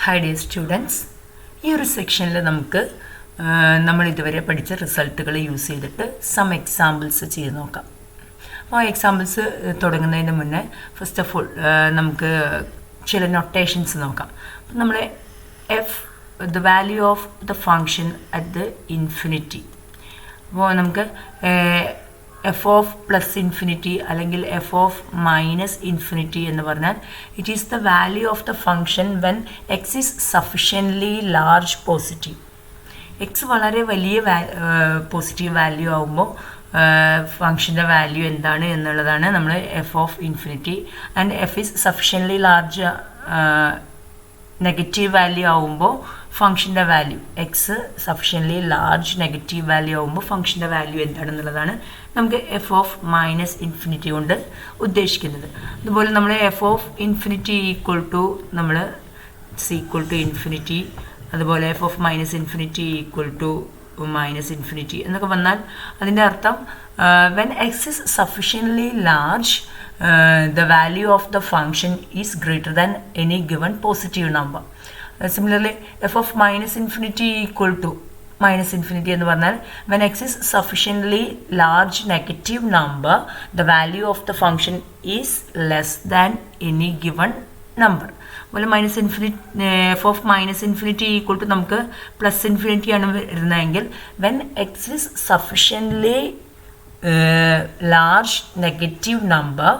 Hi dear students, ഈ ഒരു സെക്ഷനിൽ നമുക്ക് നമ്മൾ ഇതുവരെ പഠിച്ച റിസൾട്ടുകൾ യൂസ് ചെയ്തിട്ട് സം എക്സാമ്പിൾസ് ചെയ്ത് നോക്കാം. അപ്പോൾ എക്സാമ്പിൾസ് തുടങ്ങുന്നതിന് മുന്നേ ഫസ്റ്റ് ഓഫ് ഓൾ നമുക്ക് ചില നൊട്ടേഷൻസ് നോക്കാം. അപ്പം നമ്മൾ the value of the function at the infinity. അപ്പോൾ നമുക്ക് എഫ് ഓഫ് പ്ലസ് ഇൻഫിനിറ്റി അല്ലെങ്കിൽ എഫ് ഓഫ് മൈനസ് ഇൻഫിനിറ്റി എന്ന് പറഞ്ഞാൽ it is the value of the function when X is sufficiently large positive. X വളരെ വലിയ പോസിറ്റീവ് വാല്യൂ ആകുമ്പോൾ ഫങ്ഷൻ്റെ value എന്താണ് എന്നുള്ളതാണ് നമ്മൾ F of infinity. And F is sufficiently large negative value ആകുമ്പോൾ ഫങ്ഷൻ്റെ value X sufficiently large negative value ആകുമ്പോൾ ഫങ്ഷൻ്റെ വാല്യൂ എന്താണെന്നുള്ളതാണ് നമുക്ക് എഫ് ഓഫ് മൈനസ് ഇൻഫിനിറ്റി കൊണ്ട് ഉദ്ദേശിക്കുന്നത്. അതുപോലെ നമ്മൾ F of infinity equal to നമ്മൾ ഈക്വൽ ടു ഇൻഫിനിറ്റി, അതുപോലെ f of minus infinity equal to minus infinity എന്നൊക്കെ വന്നാൽ അതിൻ്റെ അർത്ഥം when x is sufficiently large the value of the function is greater than any given positive number. Similarly, f of minus infinity equal to minus infinity എന്ന് പറഞ്ഞാൽ when x is sufficiently large negative number, the value of the function is less than any given number. അതുപോലെ minus infinity f of minus infinity equal to നമുക്ക് plus infinity ആണ് വരുന്നതെങ്കിൽ when x is sufficiently large negative number,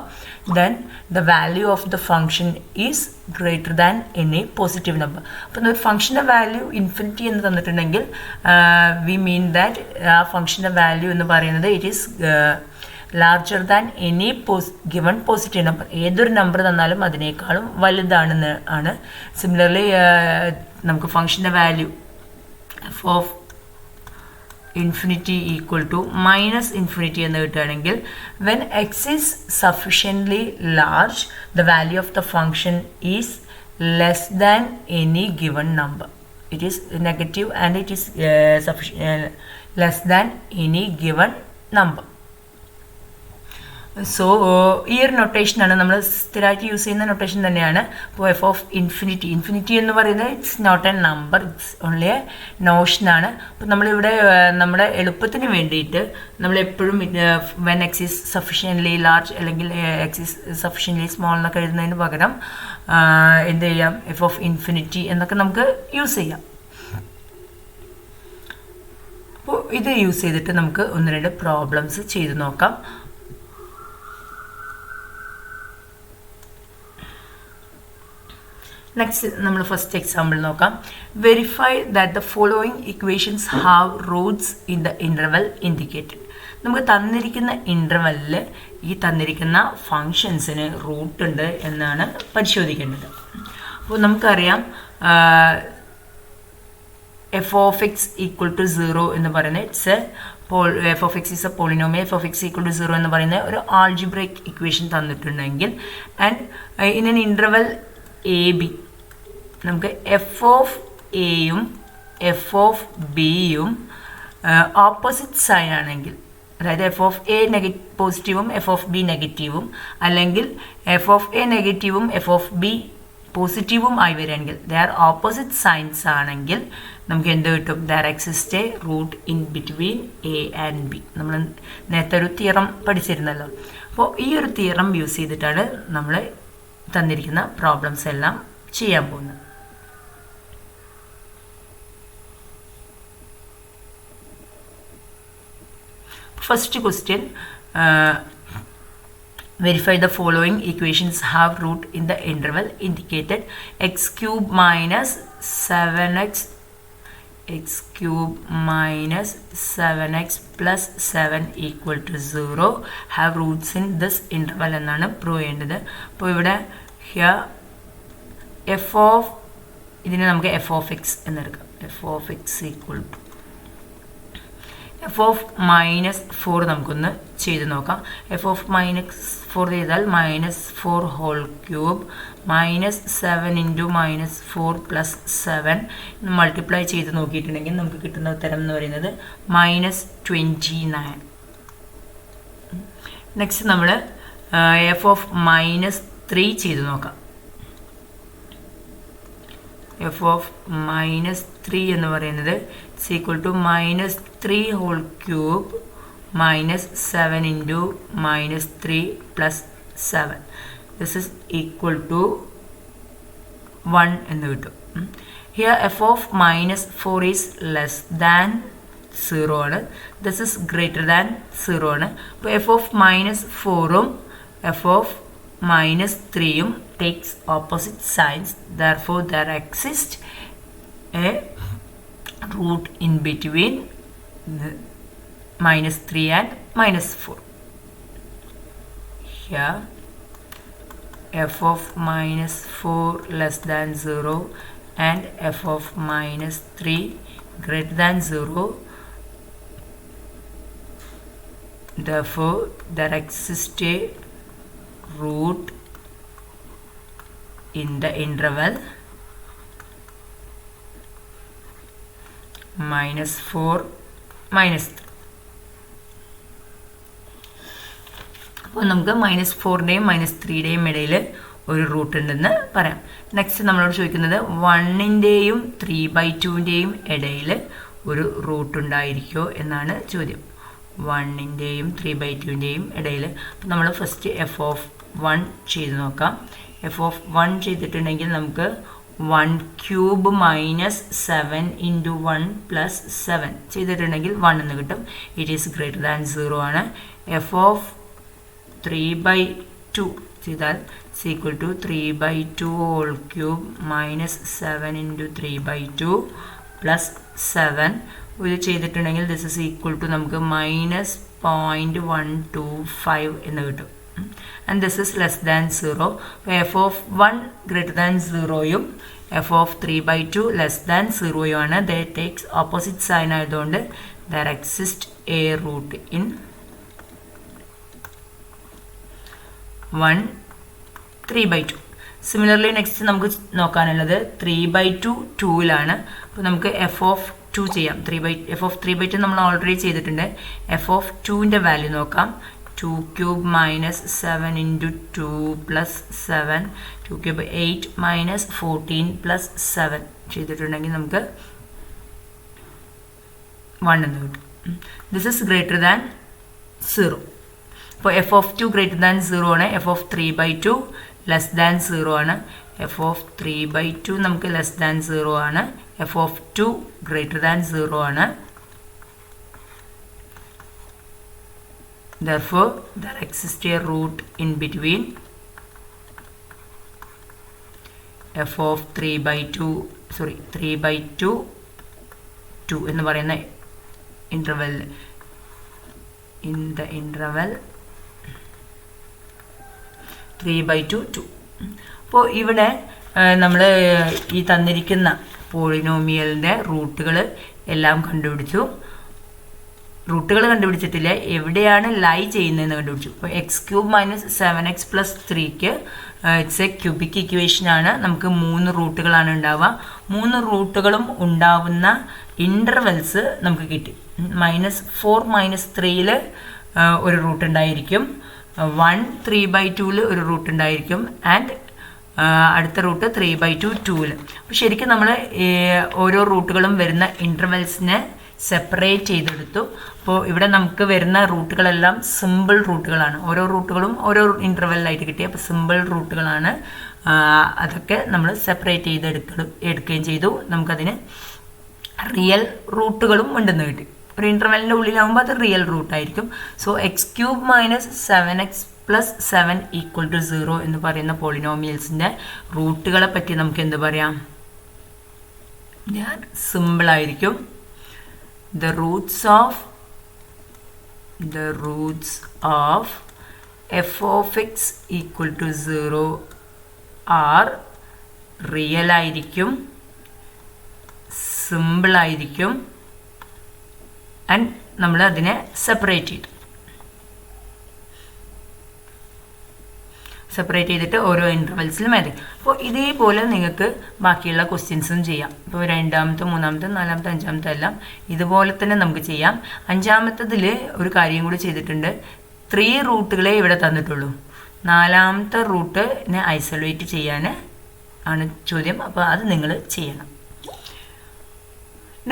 then the value of the function is greater than any positive number. അപ്പോൾ ഒരു ഫംഗ്ഷൻ്റെ value infinity എന്ന് തന്നിട്ടുണ്ടെങ്കിൽ V mean that ആ ഫംഗ്ഷൻ്റെ value എന്ന് പറയുന്നത് it is larger than any given positive number. ഏതൊരു number തന്നാലും അതിനേക്കാളും വലുതാണെന്ന് ആണ്. സിമിലർലി നമുക്ക് ഫംഗ്ഷൻ്റെ value F of infinity equal to minus infinity എന്ന് കിട്ടുകയാണെങ്കിൽ when X is sufficiently large the value of the function is less than any given number. It is negative and it is less than any given number. So ഈ ഒരു നൊട്ടേഷനാണ് നമ്മൾ സ്ഥിരമായിട്ട് use ചെയ്യുന്ന notation തന്നെയാണ്. അപ്പോൾ F of infinity, infinity എന്ന് പറയുന്നത് it's not a number, it's only a നോഷനാണ്. അപ്പോൾ നമ്മളിവിടെ നമ്മുടെ എളുപ്പത്തിന് വേണ്ടിയിട്ട് നമ്മളെപ്പോഴും when X is sufficiently large അല്ലെങ്കിൽ എക്സ് ഈസ് സഫിഷ്യൻ്റ്ലി സ്മോൾ എന്നൊക്കെ എഴുതുന്നതിന് പകരം എന്ത് ചെയ്യാം, എഫ് ഓഫ് ഇൻഫിനിറ്റി എന്നൊക്കെ നമുക്ക് യൂസ് ചെയ്യാം. അപ്പോൾ ഇത് യൂസ് ചെയ്തിട്ട് നമുക്ക് ഒന്ന് രണ്ട് പ്രോബ്ലംസ് ചെയ്ത് നോക്കാം. നെക്സ്റ്റ് നമ്മൾ ഫസ്റ്റ് എക്സാമ്പിൾ നോക്കാം. Verify that the following equations have roots in the interval indicated. നമുക്ക് തന്നിരിക്കുന്ന ഇൻ്റർവെല്ലിൽ ഈ തന്നിരിക്കുന്ന ഫങ്ഷൻസിന് റൂട്ട് ഉണ്ട് എന്നാണ് പരിശോധിക്കേണ്ടത്. അപ്പോൾ നമുക്കറിയാം F of X equal to 0 എന്ന് പറയുന്നത് it's f of x is a polynomial. F of X equal to 0 എന്ന് പറയുന്ന ഒരു ആൾജിബ്രൈക് ഇക്വേഷൻ തന്നിട്ടുണ്ടെങ്കിൽ and in an interval a b നമുക്ക് എഫ് ഓഫ് എയും എഫ് ഓഫ് ബിയും ഓപ്പോസിറ്റ് സൈൻ ആണെങ്കിൽ, അതായത് എഫ് ഓഫ് എ പോസിറ്റീവും എഫ് ഓഫ് ബി നെഗറ്റീവും, അല്ലെങ്കിൽ എഫ് ഓഫ് എ നെഗറ്റീവും എഫ് ഓഫ് ബി പോസിറ്റീവും ആയി വരികയാണെങ്കിൽ ദേ ആർ ഓപ്പോസിറ്റ് സൈൻസ് ആണെങ്കിൽ നമുക്ക് എന്ത് കിട്ടും, there exist a root in between a and b. നമ്മൾ നേരത്തെ ഒരു തിയറം പഠിച്ചിരുന്നല്ലോ. അപ്പോൾ ഈ ഒരു തിയറം യൂസ് ചെയ്തിട്ടാണ് നമ്മൾ തന്നിരിക്കുന്ന പ്രോബ്ലംസ് എല്ലാം ചെയ്യാൻ പോകുന്നത്. First question, verify the following equations have root in the interval indicated x cube minus 7x plus 7 equal to 0 have roots in this interval എന്നാണ് പ്രൂവ് ചെയ്യേണ്ടത്. അപ്പോൾ ഇവിടെ ഹിയർ എഫ് ഓഫ് ഇതിനെ നമുക്ക് എഫ് ഓഫ് എക്സ് എന്നെടുക്കാം. F of X equal to F of minus 4 നമുക്കൊന്ന് ചെയ്ത് നോക്കാം. എഫ് ഓഫ് -4 ചെയ്താൽ -4 whole cube -7 into -4 plus 7 multiply ചെയ്ത് നോക്കിയിട്ടുണ്ടെങ്കിൽ നമുക്ക് കിട്ടുന്ന ഉത്തരം എന്ന് പറയുന്നത് -29. നെക്സ്റ്റ് നമ്മൾ എഫ് ഓഫ് -3 ചെയ്ത് നോക്കാം. എഫ് ഓഫ് -3 എന്ന് പറയുന്നത് it's equal to -3 whole cube -7 into -3 plus 7. This is equal to 1 എന്ന് കിട്ടും. Here F of -4 is less than 0 ആണ്. ദിസ് ഇസ് ഗ്രേറ്റർ ദാൻ 0 ആണ്. അപ്പോൾ എഫ് ഓഫ് -4ഉം എഫ് ഓഫ് -3ഉം takes opposite signs, therefore there exists a root in between -3 and -4. Here f of -4 less than 0 and f of -3 greater than 0, therefore there exists a root in the interval -4 -3. അപ്പോൾ നമുക്ക് -4ൻ്റെയും -3യുടെയും ഇടയിൽ ഒരു root ഉണ്ടെന്ന് പറയാം. Next നമ്മളോട് ചോദിക്കുന്നത് 1ൻ്റെയും 3/2ൻ്റെയും ഇടയിൽ ഒരു റൂട്ട് ഉണ്ടായിരിക്കുമോ എന്നാണ് ചോദ്യം. 1ൻ്റെയും 3/2ൻ്റെയും ഇടയിൽ. അപ്പോൾ നമ്മൾ ഫസ്റ്റ് എഫ് ഓഫ് 1 ചെയ്ത് നോക്കാം. എഫ് ഓഫ് 1 ചെയ്തിട്ടുണ്ടെങ്കിൽ നമുക്ക് 1 ക്യൂബ് -7 ഇൻറ്റു 1 പ്ലസ് 7 ചെയ്തിട്ടുണ്ടെങ്കിൽ 1 എന്ന് കിട്ടും. ഇറ്റ് ഈസ് ഗ്രേറ്റർ ദാൻ 0 ആണ്. എഫ് ഓഫ് 3/2 ചെയ്താൽ equal to 3/2 whole cube -7 into 3/2 plus 7 ഇത് ചെയ്തിട്ടുണ്ടെങ്കിൽ ദിസ് ഇസ് ഈക്വൽ ടു നമുക്ക് -0.125 എന്ന് കിട്ടും. And this is less than 0. f of 1 greater than 0യും f of 3/2 less than 0യും ആണ്. They takes opposite sign ആയതുകൊണ്ട് there exists a root in 1 3/2. Similarly next നമുക്ക് നോക്കാനുള്ളത് 3/2 2ലാണ്. അപ്പോൾ നമുക്ക് എഫ് ഓഫ് 2 ചെയ്യാം. എഫ് ഓഫ് 3/2 നമ്മൾ ഓൾറെഡി ചെയ്തിട്ടുണ്ട്. എഫ് ഓഫ് 2ൻ്റെ വാല്യൂ നോക്കാം. 2 cube -7 into 2 plus 7 2 cube 8 -14 plus 7 ചെയ്തിട്ടുണ്ടെങ്കിൽ നമുക്ക് 1 എന്ന് കിട്ടും. This is greater than 0. അപ്പോൾ എഫ് ഓഫ് 2 ഗ്രേറ്റർ ദാൻ 0 ആണ്. എഫ് ഓഫ് 3/2 ലെസ് ദാൻ 0 ആണ്. എഫ് ഓഫ് 3/2 നമുക്ക് ലെസ് ദാൻ 0 ആണ്. എഫ് ഓഫ് 2 ഗ്രേറ്റർ ദാൻ 0 ആണ്. Therefore, there exists a root in between f of 3/2 2 എന്ന് പറയുന്ന interval in the interval 3/2 2. അപ്പോൾ ഇവിടെ നമ്മൾ ഈ തന്നിരിക്കുന്ന പോളിനോമിയലിൻ്റെ റൂട്ടുകൾ എല്ലാം കണ്ടുപിടിച്ചു. റൂട്ടുകൾ കണ്ടുപിടിച്ചിട്ടില്ല, എവിടെയാണ് ലൈ ചെയ്യുന്നതെന്ന് കണ്ടുപിടിച്ചു. ഇപ്പോൾ x³ -7x + 3ക്ക് ഇറ്റ്സ് എ ക്യൂബിക് ഇക്വേഷനാണ്. നമുക്ക് 3 റൂട്ടുകളാണ് ഉണ്ടാവുക. 3 റൂട്ടുകളും ഉണ്ടാവുന്ന ഇൻ്റർവെൽസ് നമുക്ക് കിട്ടി. -4 -3ൽ ഒരു റൂട്ട് ഉണ്ടായിരിക്കും, 1 3/2ൽ ഒരു റൂട്ട് ഉണ്ടായിരിക്കും, ആൻഡ് അടുത്ത റൂട്ട് 3/2 2ൽ. അപ്പോൾ ശരിക്കും നമ്മൾ ഓരോ റൂട്ടുകളും വരുന്ന ഇൻ്റർവെൽസിനെ സെപ്പറേറ്റ് ചെയ്തെടുത്തു. അപ്പോൾ ഇവിടെ നമുക്ക് വരുന്ന റൂട്ടുകളെല്ലാം സിമ്പിൾ റൂട്ടുകളാണ്. ഓരോ റൂട്ടുകളും ഓരോ ഇൻ്റർവെല്ലായിട്ട് കിട്ടി. അപ്പോൾ സിമ്പിൾ റൂട്ടുകളാണ്. അതൊക്കെ നമ്മൾ സെപ്പറേറ്റ് എടുക്കുകയും ചെയ്തു. നമുക്കതിന് റിയൽ റൂട്ടുകളും ഉണ്ടെന്ന് കിട്ടി. ഒരു ഇൻ്റർവെല്ലിൻ്റെ ഉള്ളിലാകുമ്പോൾ അത് റിയൽ റൂട്ടായിരിക്കും. സോ x³ -7x + 7 = 0 എന്ന് പറയുന്ന പോളിനോമിയൽസിൻ്റെ റൂട്ടുകളെ പറ്റി നമുക്ക് എന്ത് പറയാം? ഞാൻ സിമ്പിളായിരിക്കും. The roots of f of x = 0 are real ആയിരിക്കും, സിമ്പിൾ ആയിരിക്കും, ആൻഡ് നമ്മൾ അതിനെ സെപ്പറേറ്റ് ചെയ്തിട്ട് ഓരോ ഇൻ്റർവെൽസിലും എഴുതി. അപ്പോൾ ഇതേപോലെ നിങ്ങൾക്ക് ബാക്കിയുള്ള ക്വസ്റ്റ്യൻസും ചെയ്യാം. ഇപ്പോൾ 2ാമത്തെ 3ാമത്തെ 4ാമത്തെ 5ാമത്തെ എല്ലാം ഇതുപോലെ തന്നെ നമുക്ക് ചെയ്യാം. 5ാമത്തതിൽ ഒരു കാര്യം കൂടി ചെയ്തിട്ടുണ്ട്. 3 റൂട്ടുകളെ ഇവിടെ തന്നിട്ടുള്ളൂ. 4ാമത്തെ റൂട്ടിനെ ഐസൊലേറ്റ് ചെയ്യാൻ ആണ് ചോദ്യം. അപ്പോൾ അത് നിങ്ങൾ ചെയ്യണം.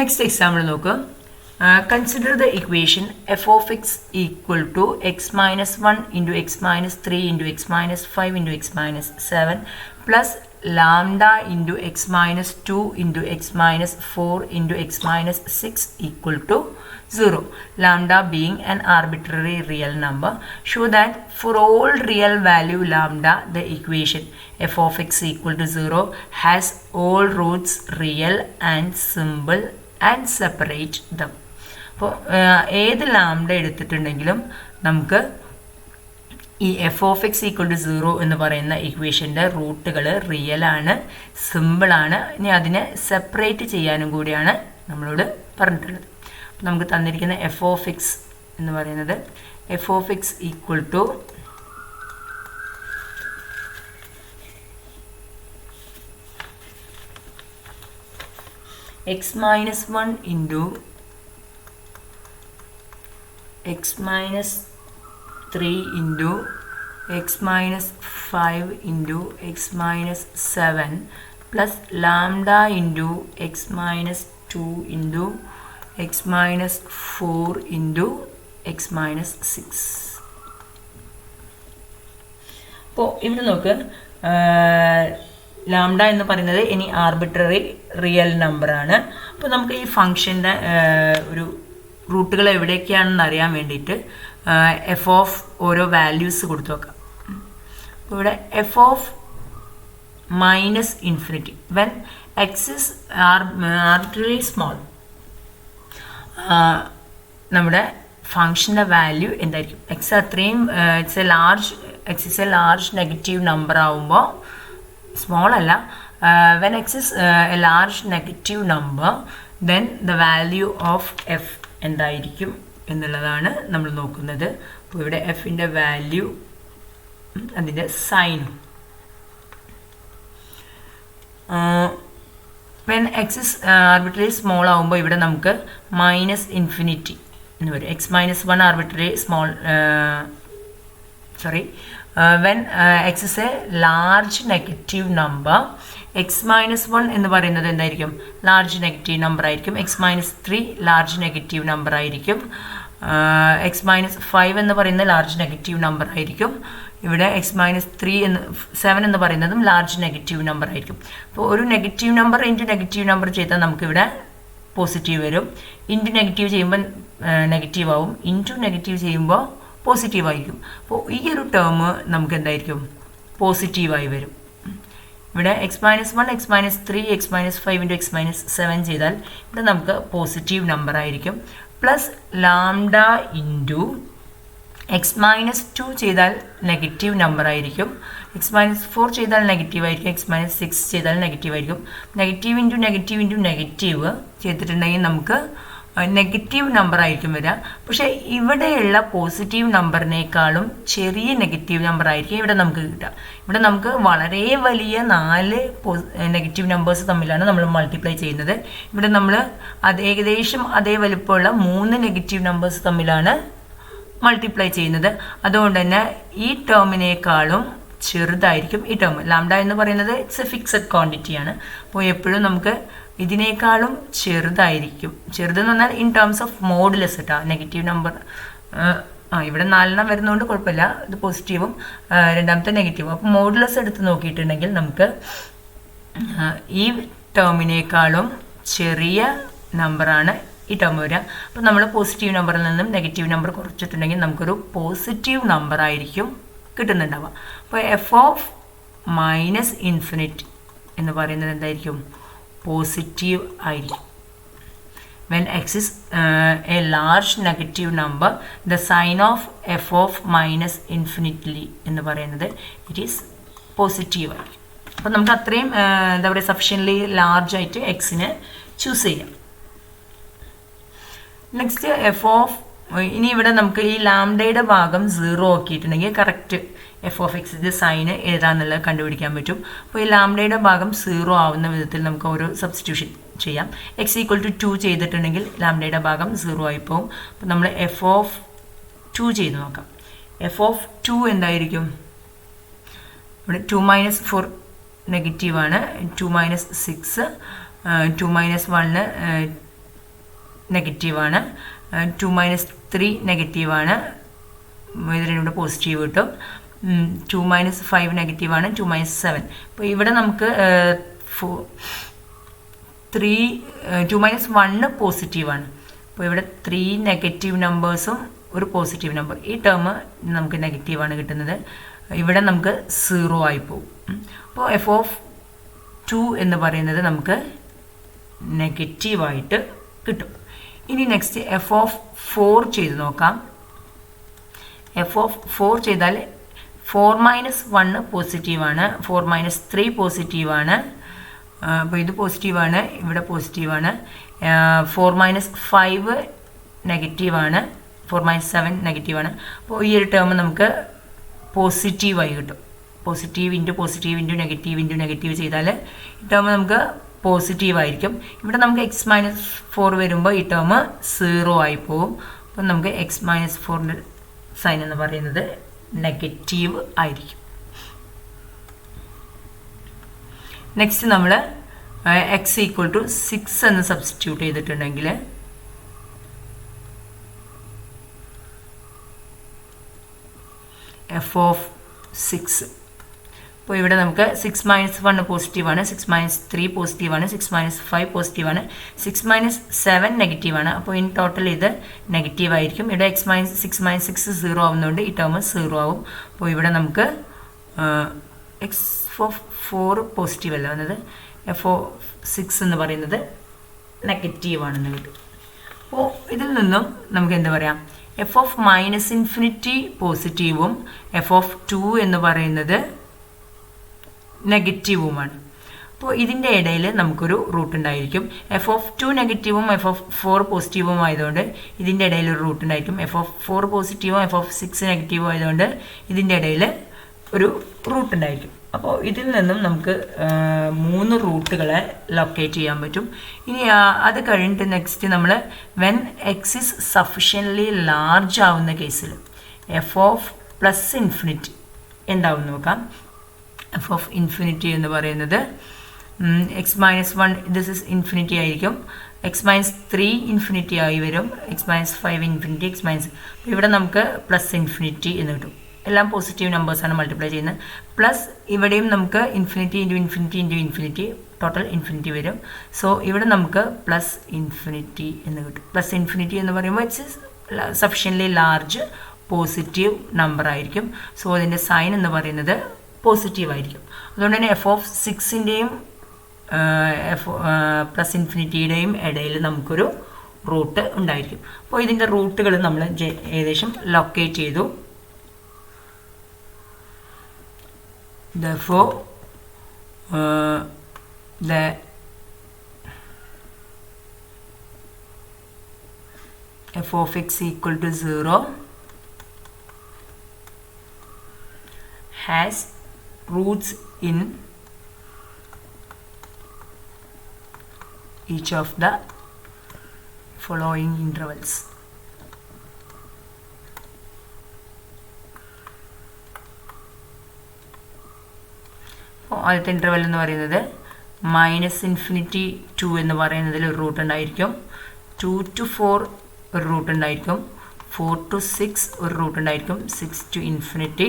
നെക്സ്റ്റ് എക്സാമ്പിൾ നോക്കുക. Consider the equation f of x equal to x minus 1 into x minus 3 into x minus 5 into x minus 7 plus lambda into x minus 2 into x minus 4 into x minus 6 equal to 0. Lambda being an arbitrary real number. Show that for all real value lambda, the equation f of x equal to 0 has all roots real and simple and separate them. അപ്പോൾ ഏത് lambda എടുത്തിട്ടുണ്ടെങ്കിലും നമുക്ക് ഈ f of X equal to 0 എന്ന് പറയുന്ന ഇക്വേഷൻ്റെ റൂട്ടുകൾ റിയലാണ്, സിമ്പിളാണ്. ഇനി അതിനെ സെപ്പറേറ്റ് ചെയ്യാനും കൂടിയാണ് നമ്മളോട് പറഞ്ഞിട്ടുള്ളത്. അപ്പോൾ നമുക്ക് തന്നിരിക്കുന്ന എഫ് ഓഫ് എക്സ് എന്ന് പറയുന്നത് F of X equal to x minus 1 into x minus 3 into x minus 5 into x minus 7 plus lambda into x minus 2 into x minus 4 into x minus 6. അപ്പോൾ ഇവിടെ നോക്ക്, ലാംഡ എന്ന് പറയുന്നത് ഇനി arbitrary real നമ്പറാണ്. അപ്പോൾ നമുക്ക് ഈ ഫംഗ്ഷൻ്റെ ഒരു റൂട്ടുകൾ എവിടെയൊക്കെയാണെന്ന് അറിയാൻ വേണ്ടിയിട്ട് എഫ് ഓഫ് ഓരോ വാല്യൂസ് കൊടുത്തു നോക്കാം. അപ്പോൾ ഇവിടെ F of minus infinity when x is arbitrary small, നമ്മുടെ ഫംഗ്ഷൻ്റെ വാല്യൂ എന്തായിരിക്കും? എക്സ് അത്രയും x is a large negative number ആവുമ്പോൾ, സ്മോൾ അല്ല, when x is a large negative number then the value of f എന്തായിരിക്കും എന്നുള്ളതാണ് നമ്മൾ നോക്കുന്നത്. അപ്പോൾ ഇവിടെ എഫിൻ്റെ വാല്യൂ, അതിൻ്റെ sign, when x is arbitrary small ആകുമ്പോൾ ഇവിടെ നമുക്ക് മൈനസ് ഇൻഫിനിറ്റി എന്ന് വരും. X minus 1 arbitrary small, when x is a large negative number, X minus 1 എന്ന് പറയുന്നത് എന്തായിരിക്കും? ലാർജ് നെഗറ്റീവ് നമ്പർ ആയിരിക്കും. X minus 3 large negative number ആയിരിക്കും. എക്സ് മൈനസ് 5 എന്ന് പറയുന്നത് ലാർജ് നെഗറ്റീവ് നമ്പർ ആയിരിക്കും. ഇവിടെ എക്സ് മൈനസ് 7 എന്ന് പറയുന്നതും ലാർജ് നെഗറ്റീവ് നമ്പർ ആയിരിക്കും. അപ്പോൾ ഒരു negative number into negative number ചെയ്താൽ നമുക്കിവിടെ പോസിറ്റീവ് വരും. ഇൻറ്റു നെഗറ്റീവ് ചെയ്യുമ്പോൾ നെഗറ്റീവ് ആവും, ഇൻറ്റു നെഗറ്റീവ് ചെയ്യുമ്പോൾ പോസിറ്റീവ് ആയിരിക്കും. അപ്പോൾ ഈ ഒരു ടേം നമുക്ക് എന്തായിരിക്കും? പോസിറ്റീവായി വരും. ഇവിടെ X minus 1, X minus 3, X minus 5 into X minus 7 ചെയ്താൽ ഇവിടെ നമുക്ക് പോസിറ്റീവ് നമ്പർ ആയിരിക്കും. Plus lambda into X minus 2 ചെയ്താൽ നെഗറ്റീവ് നമ്പർ ആയിരിക്കും. എക്സ് മൈനസ് 4 ചെയ്താൽ നെഗറ്റീവ് ആയിരിക്കും. എക്സ് മൈനസ് 6 ചെയ്താൽ നെഗറ്റീവ് ആയിരിക്കും. Negative into negative into negative ചെയ്തിട്ടുണ്ടെങ്കിൽ നമുക്ക് നെഗറ്റീവ് നമ്പർ ആയിരിക്കും വരിക. പക്ഷേ ഇവിടെയുള്ള പോസിറ്റീവ് നമ്പറിനേക്കാളും ചെറിയ നെഗറ്റീവ് നമ്പർ ആയിരിക്കും ഇവിടെ നമുക്ക് കിട്ടുക. ഇവിടെ നമുക്ക് വളരെ വലിയ 4 നെഗറ്റീവ് നമ്പേഴ്സ് തമ്മിലാണ് നമ്മൾ മൾട്ടിപ്ലൈ ചെയ്യുന്നത്. ഇവിടെ നമ്മൾ ഏകദേശം അതേ വലിപ്പമുള്ള 3 നെഗറ്റീവ് നമ്പേഴ്സ് തമ്മിലാണ് മൾട്ടിപ്ലൈ ചെയ്യുന്നത്. അതുകൊണ്ട് തന്നെ ഈ ടേമിനേക്കാളും ചെറുതായിരിക്കും ഈ ടേം. ലാംഡ എന്ന് പറയുന്നത് ഇറ്റ്സ് എ ഫിക്സഡ് ക്വാണ്ടിറ്റിയാണ്. അപ്പോൾ എപ്പോഴും നമുക്ക് ഇതിനേക്കാളും ചെറുതായിരിക്കും. ചെറുതെന്ന് പറഞ്ഞാൽ ഇൻ ടേംസ് ഓഫ് മോഡുലസ് കേട്ടോ. നെഗറ്റീവ് നമ്പർ ഇവിടെ 4 വരുന്നതുകൊണ്ട് കുഴപ്പമില്ല, ഇത് പോസിറ്റീവും രണ്ടാമത്തെ നെഗറ്റീവും. അപ്പോൾ മോഡുലസ് എടുത്ത് നോക്കിയിട്ടുണ്ടെങ്കിൽ നമുക്ക് ഈ ടേമിനേക്കാളും ചെറിയ നമ്പറാണ് ഈ ടേം വരിക. അപ്പോൾ നമ്മൾ പോസിറ്റീവ് നമ്പറിൽ നിന്നും നെഗറ്റീവ് നമ്പർ കുറച്ചിട്ടുണ്ടെങ്കിൽ നമുക്കൊരു പോസിറ്റീവ് നമ്പർ ആയിരിക്കും കിട്ടുന്നുണ്ടാവുക. അപ്പോൾ എഫ് ഓഫ് മൈനസ് ഇൻഫിനിറ്റി എന്ന് പറയുന്നത് എന്തായിരിക്കും? പോസിറ്റീവ് ആയിരിക്കും. When x is a large negative number the sign of f of minus infinity എന്ന് പറയുന്നത് ഇറ്റ് ഈസ് പോസിറ്റീവ് ആയിരിക്കും. അപ്പോൾ നമുക്ക് അത്രയും എന്താ പറയുക സഫിഷ്യൻ്റ്ലി ലാർജ് ആയിട്ട് എക്സിനെ ചൂസ് ചെയ്യാം. നെക്സ്റ്റ് എഫ് ഓഫ്, ഇനി ഇവിടെ നമുക്ക് ഈ ലാംഡയുടെ ഭാഗം 0 ആക്കിയിട്ടുണ്ടെങ്കിൽ കറക്റ്റ് എഫ് ഓഫ് എക്സിൻ്റെ സൈന് ഏതാണെന്നുള്ളത് കണ്ടുപിടിക്കാൻ പറ്റും. അപ്പോൾ ഈ ലാംഡയുടെ ഭാഗം 0 ആവുന്ന വിധത്തിൽ നമുക്ക് ഓരോ സബ്സ്റ്റിറ്റ്യൂഷൻ ചെയ്യാം. എക്സ് ഈക്വൽ ടു 2 ചെയ്തിട്ടുണ്ടെങ്കിൽ ലാംഡയുടെ ഭാഗം 0 ആയിപ്പോവും. അപ്പോൾ നമ്മൾ എഫ് ഓഫ് 2 ചെയ്ത് നോക്കാം. എഫ് ഓഫ് 2 എന്തായിരിക്കും? ഇവിടെ 2 - 4 നെഗറ്റീവാണ്, 2 - 6 2 - 1 നെഗറ്റീവാണ്, 2 - 3 നെഗറ്റീവാണ്, ഇതിലൂടെ പോസിറ്റീവ് കിട്ടും. 2 - 5 നെഗറ്റീവാണ്, 2 - 7. അപ്പോൾ ഇവിടെ നമുക്ക് 2 - 1 പോസിറ്റീവാണ്. അപ്പോൾ ഇവിടെ 3 നെഗറ്റീവ് നമ്പേഴ്സും ഒരു പോസിറ്റീവ് നമ്പർ, ഈ ടേം നമുക്ക് നെഗറ്റീവാണ് കിട്ടുന്നത്. ഇവിടെ നമുക്ക് 0 ആയി പോകും. അപ്പോൾ f(2) എന്ന് പറയുന്നത് നമുക്ക് നെഗറ്റീവായിട്ട് കിട്ടും. ഇനി നെക്സ്റ്റ് f(4) ചെയ്ത് നോക്കാം. f(4) ചെയ്താൽ 4 - 1 പോസിറ്റീവാണ്, 4 - 3 പോസിറ്റീവാണ്. അപ്പോൾ ഇത് പോസിറ്റീവാണ്, ഇവിടെ പോസിറ്റീവാണ്. 4 - 5 നെഗറ്റീവാണ്, 4 - 7 നെഗറ്റീവാണ്. അപ്പോൾ ഈ ഒരു ടേം നമുക്ക് പോസിറ്റീവായി കിട്ടും. Positive into positive into negative ചെയ്താൽ ഈ ടേം നമുക്ക് പോസിറ്റീവായിരിക്കും. ഇവിടെ നമുക്ക് x - 4 വരുമ്പോൾ ഈ ടേം 0 ആയി പോകും. അപ്പം നമുക്ക് x - 4ൻ്റെ സൈൻ എന്ന് പറയുന്നത് നെഗറ്റീവ് ആയിരിക്കും. നെക്സ്റ്റ് നമ്മൾ x = 6 എന്ന് സബ്സ്റ്റിറ്റ്യൂട്ട് ചെയ്തിട്ടുണ്ടെങ്കിൽ f(6). അപ്പോൾ ഇവിടെ നമുക്ക് 6 - 1 പോസിറ്റീവാണ്, 6 - 3 പോസിറ്റീവാണ്, 6 - 5 പോസിറ്റീവാണ്, 6 - 7 നെഗറ്റീവാണ്. അപ്പോൾ ഇൻ ടോട്ടൽ ഇത് നെഗറ്റീവ് ആയിരിക്കും. ഇവിടെ6 - 6 0 ആവുന്നതുകൊണ്ട് ഈ ടേം 0 ആവും. അപ്പോൾ ഇവിടെ നമുക്ക് x(4) പോസിറ്റീവ് അല്ല വന്നത്, f(6) എന്ന് പറയുന്നത് നെഗറ്റീവാണെന്ന് കിട്ടും. അപ്പോൾ ഇതിൽ നിന്നും നമുക്ക് എന്താ പറയാം, f(-∞) പോസിറ്റീവും f(2) എന്ന് പറയുന്നത് നെഗറ്റീവുമാണ്. അപ്പോൾ ഇതിൻ്റെ ഇടയിൽ നമുക്കൊരു റൂട്ട് ഉണ്ടായിരിക്കും. f(2) നെഗറ്റീവും f(4) പോസിറ്റീവും ആയതുകൊണ്ട് ഇതിൻ്റെ ഇടയിൽ ഒരു റൂട്ട് ഉണ്ടായിരിക്കും. f(4) പോസിറ്റീവും f(6) നെഗറ്റീവും ആയതുകൊണ്ട് ഇതിൻ്റെ ഇടയിൽ ഒരു റൂട്ട് ഉണ്ടായിരിക്കും. അപ്പോൾ ഇതിൽ നിന്നും നമുക്ക് 3 റൂട്ടുകളെ ലൊക്കേറ്റ് ചെയ്യാൻ പറ്റും. ഇനി അത് കഴിഞ്ഞിട്ട് നെക്സ്റ്റ് നമ്മൾ when x is sufficiently large ആവുന്ന കേസിൽ f(+∞) എന്താവും നോക്കാം. f(∞) എന്ന് പറയുന്നത് x - 1 ദിസ് ഇസ് ഇൻഫിനിറ്റി ആയിരിക്കും, x - 3 ഇൻഫിനിറ്റി ആയി വരും, x - 5 ഇൻഫിനിറ്റി, ഇവിടെ നമുക്ക് +∞ എന്ന് കിട്ടും. എല്ലാം പോസിറ്റീവ് നമ്പേഴ്സാണ് മൾട്ടിപ്ലൈ ചെയ്യുന്നത്. പ്ലസ് ഇവിടെയും നമുക്ക് infinity into infinity total infinity വരും. സോ ഇവിടെ നമുക്ക് +∞ എന്ന് കിട്ടും. +∞ എന്ന് പറയുമ്പോൾ it's sufficiently large positive number ആയിരിക്കും. സോ അതിൻ്റെ സൈൻ എന്ന് പറയുന്നത് പോസിറ്റീവ് ആയിരിക്കും. അതുകൊണ്ട് തന്നെ f(6)ൻ്റെയും +∞ ഇടയിൽ നമുക്കൊരു റൂട്ട് ഉണ്ടായിരിക്കും. അപ്പോൾ ഇതിൻ്റെ റൂട്ടുകൾ നമ്മൾ ഏകദേശം ലൊക്കേറ്റ് ചെയ്തു. Therefore, the f(x) = 0 has roots in each of the following intervals. ആദ്യത്തെ ഇൻ്റർവെൽ എന്ന് പറയുന്നത് -∞ എന്ന് പറയുന്നതിൽ ഒരു റൂട്ട് ഉണ്ടായിരിക്കും, 2 to 4 ഒരു റൂട്ട് ഉണ്ടായിരിക്കും, 4 to 6 ഒരു റൂട്ട് ഉണ്ടായിരിക്കും, 6 to ∞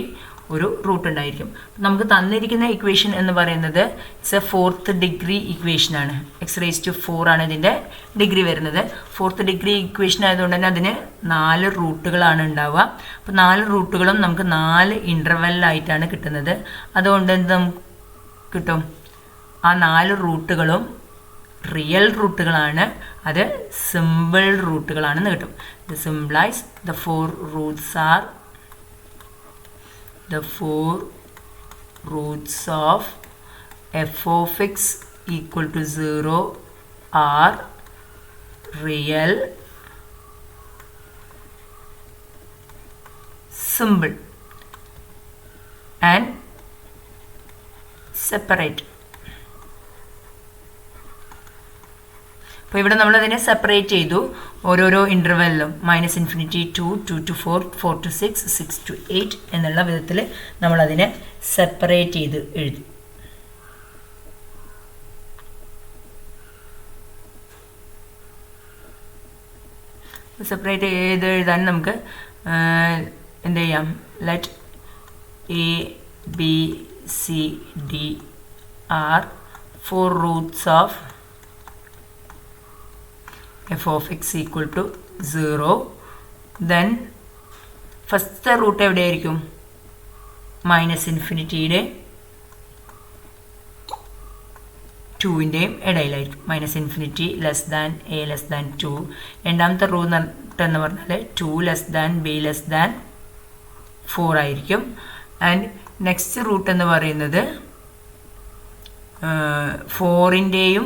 ഒരു റൂട്ട് ഉണ്ടായിരിക്കും. നമുക്ക് തന്നിരിക്കുന്ന ഇക്വേഷൻ എന്ന് പറയുന്നത് it's A 4th degree ഇക്വേഷനാണ്. x⁴ ആണ് ഇതിൻ്റെ ഡിഗ്രി വരുന്നത്. 4th ഡിഗ്രി ഇക്വേഷൻ ആയതുകൊണ്ട് തന്നെ അതിന് 4 റൂട്ടുകളാണ് ഉണ്ടാവുക. അപ്പോൾ 4 റൂട്ടുകളും നമുക്ക് 4 ഇൻ്റർവെല്ലായിട്ടാണ് കിട്ടുന്നത്. അതുകൊണ്ട് എന്ത് നമുക്ക് കിട്ടും, ആ 4 റൂട്ടുകളും റിയൽ റൂട്ടുകളാണ്, അത് സിമ്പിൾ റൂട്ടുകളാണെന്ന് കിട്ടും. The സിംപ്ലൈസ് the 4 roots are the 4 roots of f(x) = 0 are real, simple and separate. അപ്പോൾ ഇവിടെ നമ്മളതിനെ സെപ്പറേറ്റ് ചെയ്തു ഓരോരോ ഇൻ്റർവെല്ലിലും -∞, 2, 2 to 4, 4 to 6, 6 to 8 എന്നുള്ള വിധത്തിൽ നമ്മളതിനെ സെപ്പറേറ്റ് ചെയ്ത് എഴുതി. സെപ്പറേറ്റ് ചെയ്ത് എഴുതാൻ നമുക്ക് എന്ത് ചെയ്യാം? Let a B c d are 4 roots of f of x equal to 0. then first root എവിടെയായിരിക്കും? മൈനസ് ഇൻഫിനിറ്റിയുടെ 2ൻ്റെയും ഇടയിലായിരിക്കും. Minus infinity less than A less than 2. രണ്ടാമത്തെ റൂട്ട് എന്ന് പറഞ്ഞാൽ 2 less than B less than 4 ആയിരിക്കും. ആൻഡ് നെക്സ്റ്റ് റൂട്ട് എന്ന് പറയുന്നത് 4ൻ്റെയും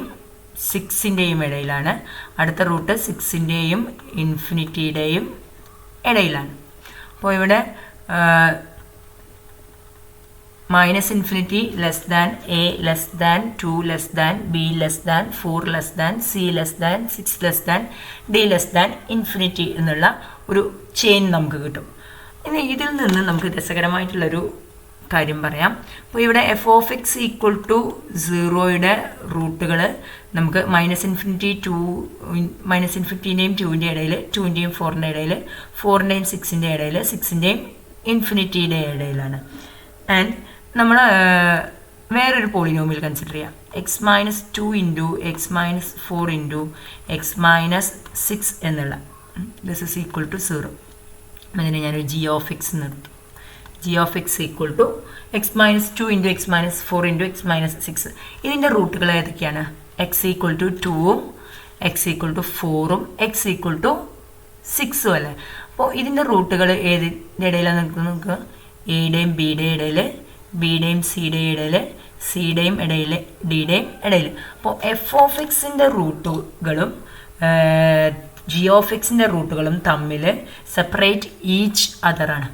6ൻ്റെയും ഇടയിലാണ്. അടുത്ത റൂട്ട് 6ൻ്റെയും ഇൻഫിനിറ്റിയുടെയും ഇടയിലാണ്. അപ്പോൾ ഇവിടെ minus infinity less than A less than 2 less than B less than 4 less than C less than 6 less than D less than infinity എന്നുള്ള ഒരു ചെയിൻ നമുക്ക് കിട്ടും. ഇനി ഇതിൽ നിന്ന് നമുക്ക് രസകരമായിട്ടുള്ളൊരു കാര്യം പറയാം. അപ്പോൾ ഇവിടെ F of X equal to 0യുടെ റൂട്ടുകൾ നമുക്ക് മൈനസ് ഇൻഫിനിറ്റി 2 മൈനസ് ഇൻഫിനിറ്റിൻ്റെയും 2ൻ്റെ ഇടയിൽ 2ൻ്റെയും 4ൻ്റെ ഇടയിൽ 4ൻ്റെയും 6ൻ്റെ ഇടയിൽ 6ൻ്റെയും ഇൻഫിനിറ്റിയുടെ ഇടയിലാണ്. ആൻഡ് നമ്മൾ വേറൊരു പോളിനോമിയൽ കൺസിഡർ ചെയ്യാം. X minus 2 into X minus 4 into X minus 6 എന്നുള്ള ദിസ് ഇസ് ഈക്വൽ ടു 0. അതിനെ ഞാനൊരു ജി ഓഫ് എക്സ് നിർത്തും. G of X equal to X minus 2 into X minus 4 into X minus 6. ഇതിൻ്റെ റൂട്ടുകൾ ഏതൊക്കെയാണ്? എക്സ് ഈക്വൽ ടു 2ഉം X equal to 4ഉം X equal to 6ഉം അല്ലേ? അപ്പോൾ ഇതിൻ്റെ റൂട്ടുകൾ ഏതിൻ്റെ ഇടയിലാണ് നമുക്ക്? എയുടെയും ബിയുടെയും ഇടയിൽ, ബിയുടെയും സിയുടെയും ഇടയിൽ, സിയുടെയും ഇടയിൽ, ഡിയുടെയും ഇടയിൽ. അപ്പോൾ എഫ് ഓഫ് എക്സിൻ്റെ റൂട്ടുകളും ജി ഓഫ് എക്സിൻ്റെ റൂട്ടുകളും തമ്മിൽ സെപ്പറേറ്റ് ഈച്ച് അതറാണ്.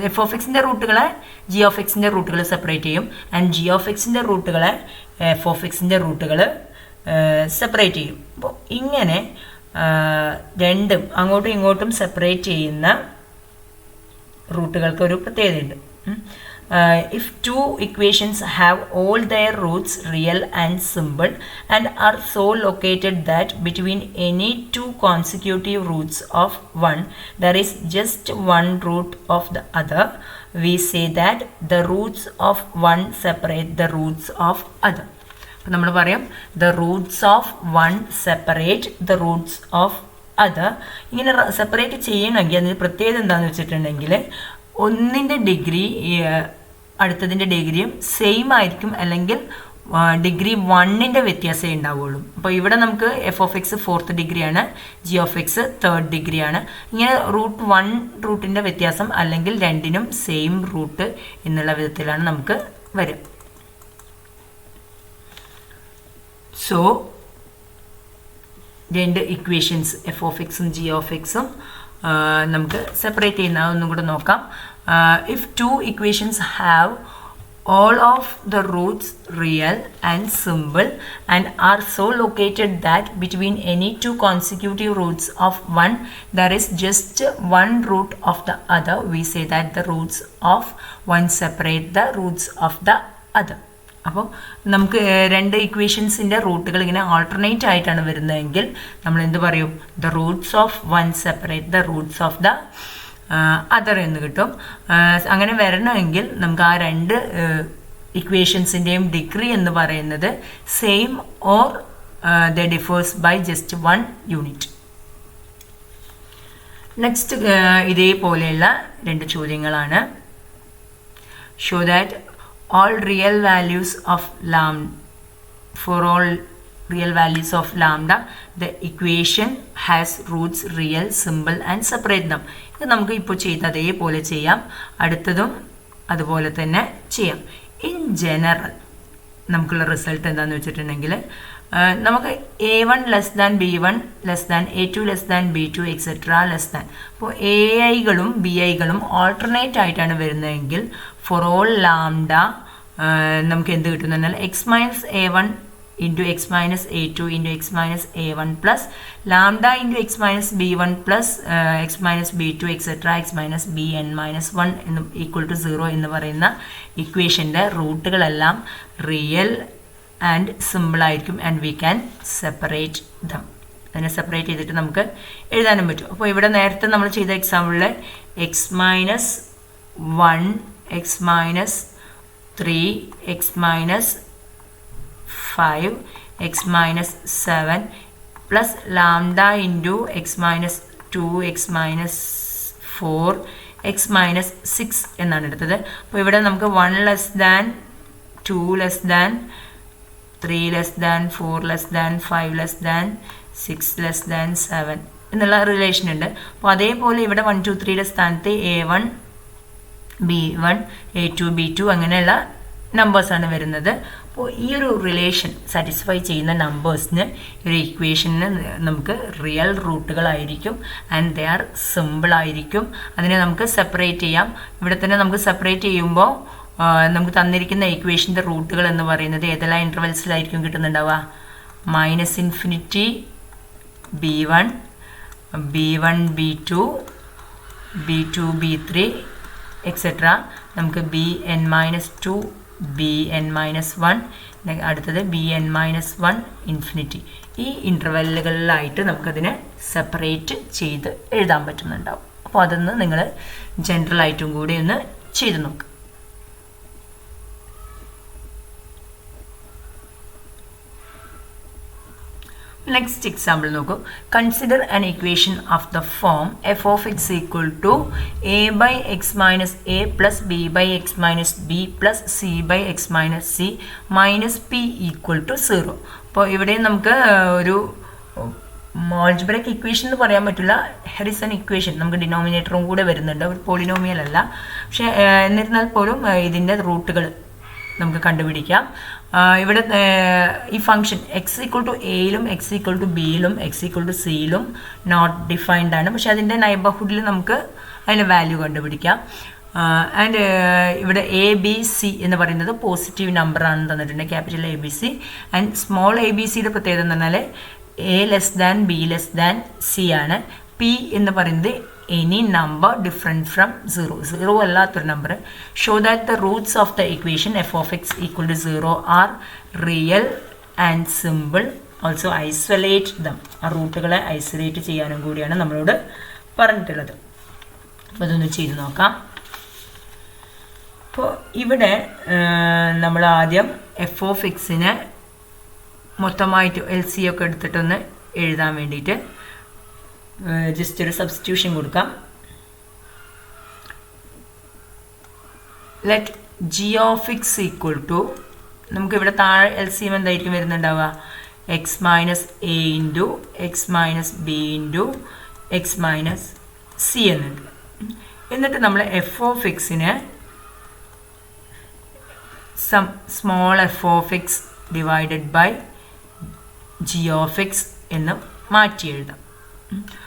എഫ് ഓഫ് എക്സിൻ്റെ റൂട്ടുകളെ ജി ഓഫ് എക്സിൻ്റെ റൂട്ടുകൾ സെപ്പറേറ്റ് ചെയ്യും. ആൻഡ് ജി ഓഫ് എക്സിൻ്റെ റൂട്ടുകളെ എഫ് ഓഫ് എക്സിൻ്റെ റൂട്ടുകൾ സെപ്പറേറ്റ് ചെയ്യും. അപ്പോൾ ഇങ്ങനെ രണ്ടും അങ്ങോട്ടും ഇങ്ങോട്ടും സെപ്പറേറ്റ് ചെയ്യുന്ന റൂട്ടുകൾക്ക് ഒരു പ്രത്യേകതയുണ്ട്. if two equations have all their roots real and simple and are so located that between any two consecutive roots of one there is just one root of the other, we say that the roots of one separate the roots of other. അപ്പോൾ നമ്മൾ പറയും the roots of one separate the roots of other. ഇങ്ങനെ separate ചെയ്യണമെങ്കിൽ അതിന് പ്രത്യേകത എന്താണെന്ന് വെച്ചിട്ടുണ്ടെങ്കിൽ ഒന്നിൻ്റെ ഡിഗ്രി അടുത്തതിൻ്റെ ഡിഗ്രിയും സെയിം ആയിരിക്കും, അല്ലെങ്കിൽ ഡിഗ്രി 1ൻ്റെ വ്യത്യാസമേ ഉണ്ടാവുള്ളൂ. അപ്പോൾ ഇവിടെ നമുക്ക് എഫ് ഓഫ് എക്സ് 4th ഡിഗ്രിയാണ്, ജി ഓഫ് എക്സ് 3rd ഡിഗ്രിയാണ്. ഇങ്ങനെ റൂട്ട് 1 റൂട്ടിൻ്റെ വ്യത്യാസം അല്ലെങ്കിൽ രണ്ടിനും സെയിം റൂട്ട് എന്നുള്ള വിധത്തിലാണ് നമുക്ക് വരിക. സോ രണ്ട് ഇക്വേഷൻസ് എഫ് ഓഫ് എക്സും ജി ഓഫ് എക്സും നമുക്ക് സെപ്പറേറ്റ് ചെയ്യുന്ന ഒന്നും കൂടെ നോക്കാം. If two equations have all of the roots real and simple and are so located that between any two consecutive roots of one there is just one root of the other, we say that the roots of one separate the roots of the other. അപ്പോൾ നമുക്ക് രണ്ട് ഇക്വേഷൻസിൻ്റെ റൂട്ടുകൾ ഇങ്ങനെ alternate ആയിട്ടാണ് വരുന്നതെങ്കിൽ നമ്മൾ എന്ത് പറയും? The roots of one separate the roots of the other എന്ന് കിട്ടും. അങ്ങനെ വരണമെങ്കിൽ നമുക്ക് ആ രണ്ട് ഇക്വേഷൻസിൻ്റെയും ഡിഗ്രി എന്ന് പറയുന്നത് same or the differs by just 1 unit. Next ഇതേപോലെയുള്ള രണ്ട് ചോദ്യങ്ങളാണ്. Show that all real values of lambda, for all real values of lambda the equation has roots real, simple and separate them. ഇത് നമുക്ക് ഇപ്പോൾ ചെയ്ത് അതേപോലെ ചെയ്യാം, അടുത്തതും അതുപോലെ തന്നെ ചെയ്യാം. ഇൻ ജനറൽ നമുക്കുള്ള റിസൾട്ട് എന്താണെന്ന് വെച്ചിട്ടുണ്ടെങ്കിൽ നമുക്ക് A1 less than B1 less than A2 less than B2 etcetera less than. അപ്പോൾ AI-കളും BI-കളും ഓൾട്ടർനേറ്റ് ആയിട്ടാണ് വരുന്നതെങ്കിൽ ഫോർ ഓൾ ലാംഡ നമുക്ക് എന്ത് കിട്ടും എന്ന് പറഞ്ഞാൽ X minus A1 into X minus A2 into X minus A1 plus lambda into X minus B1 plus X minus B2 etcetera X minus BN minus 1 എന്ന് equal to 0 എന്ന് പറയുന്ന ഇക്വേഷൻ്റെ റൂട്ടുകളെല്ലാം real and simple ആയിരിക്കും. And we can separate dum. അതിനെ separate ചെയ്തിട്ട് നമുക്ക് എഴുതാനും പറ്റും. അപ്പോൾ ഇവിടെ നേരത്തെ നമ്മൾ ചെയ്ത എക്സാമ്പിളിൽ X minus 1 X minus 3 X minus 5 X minus 7 plus lambda into X minus 2 X minus 4 X minus 6 എന്നാണ് എടുത്തത്. അപ്പോൾ ഇവിടെ നമുക്ക് 1 less than 2 less than 3 less than 4 less than 5 less than 6 less than 7 എന്നുള്ള റിലേഷൻ ഉണ്ട്. അപ്പോൾ അതേപോലെ ഇവിടെ 1 2 3യുടെ സ്ഥാനത്ത് A1 B1 A2 B2 അങ്ങനെയുള്ള നമ്പേഴ്സാണ് വരുന്നത്. അപ്പോൾ ഈ ഒരു റിലേഷൻ സാറ്റിസ്ഫൈ ചെയ്യുന്ന നമ്പേഴ്സിന് ഒരു ഇക്വേഷന് നമുക്ക് റിയൽ റൂട്ടുകളായിരിക്കും ആൻഡ് ദേ ആർ സിമ്പിൾ ആയിരിക്കും. അതിനെ നമുക്ക് സെപ്പറേറ്റ് ചെയ്യാം. ഇവിടെ തന്നെ നമുക്ക് സെപ്പറേറ്റ് ചെയ്യുമ്പോൾ നമുക്ക് തന്നിരിക്കുന്ന ഇക്വേഷൻ്റെ റൂട്ടുകൾ എന്ന് പറയുന്നത് ഏതെല്ലാം ഇൻ്റർവെൽസിലായിരിക്കും കിട്ടുന്നുണ്ടാവുക? -∞ B1 B1 B2 B2 B3 etcetera. നമുക്ക് Bn-2 Bn-1 അടുത്തത് Bn-1 ഇൻഫിനിറ്റി. ഈ ഇൻ്റർവെല്ലുകളിലായിട്ട് നമുക്കതിനെ സെപ്പറേറ്റ് ചെയ്ത് എഴുതാൻ പറ്റുന്നുണ്ടാവും. അപ്പോൾ അതൊന്ന് നിങ്ങൾ ജനറലായിട്ടും കൂടി ഒന്ന് ചെയ്ത് നോക്കുക. നെക്സ്റ്റ് എക്സാമ്പിൾ നോക്കൂ. Consider an equation of the form f of X equal to a by X minus A plus B by X minus B plus C by X minus c minus P equal to 0. അപ്പോൾ ഇവിടെ നമുക്ക് ഒരു algebraic equation എന്ന് പറയാൻ പറ്റില്ല. ഹെറിസൺ equation നമുക്ക് ഡിനോമിനേറ്ററും കൂടെ വരുന്നുണ്ട്. ഒരു പോളിനോമിയൽ അല്ല. പക്ഷേ എന്നിരുന്നാൽ പോലും ഇതിൻ്റെ റൂട്ടുകൾ നമുക്ക് കണ്ടുപിടിക്കാം. ഇവിടെ ഈ ഫംഗ്ഷൻ എക്സ് ഈക്വൽ ടു എയിലും എക്സ് ഈക്വൽ ടു ബിയിലും എക്സ് ഈക്വൽ ടു സിയിലും നോട്ട് ഡിഫൈൻഡ് ആണ്. പക്ഷെ അതിൻ്റെ നൈബർഹുഡിൽ നമുക്ക് അതിൻ്റെ വാല്യൂ കണ്ടുപിടിക്കാം. ആൻഡ് ഇവിടെ എ ബി സി എന്ന് പറയുന്നത് പോസിറ്റീവ് നമ്പർ ആണെന്ന് തന്നിട്ടുണ്ട്, capital A B C. And small a b സിയുടെ പ്രത്യേകത എന്ന് പറഞ്ഞാൽ a less than B less than C ആണ്. പി എന്ന് പറയുന്നത് എനി നമ്പർ ഡിഫറെൻറ്റ് ഫ്രം 0 അല്ലാത്തൊരു number. Show that the roots of the equation f of X equal to 0 are real and simple. Also isolate them. ആ റൂട്ടുകളെ isolate ചെയ്യാനും കൂടിയാണ് നമ്മളോട് പറഞ്ഞിട്ടുള്ളത്. അപ്പോൾ അതൊന്ന് ചെയ്ത് നോക്കാം. അപ്പോൾ ഇവിടെ നമ്മൾ ആദ്യം എഫ് ഓഫ് എക്സിനെ മൊത്തമായിട്ട് എൽ സി ഒക്കെ എടുത്തിട്ടൊന്ന് എഴുതാൻ വേണ്ടിയിട്ട് ജസ്റ്റ് ഒരു സബ്സ്റ്റിറ്റ്യൂഷൻ കൊടുക്കാം. Let G of X equal to, നമുക്കിവിടെ താഴെ എൽ സി എം എന്തായിരിക്കും വരുന്നുണ്ടാവുക? X minus A into X minus B into X minus C എന്നുണ്ട്. എന്നിട്ട് നമ്മൾ എഫ് ഓഫ് എക്സിനെ some small F of X divided by G of X എന്ന് മാറ്റി എഴുതാം.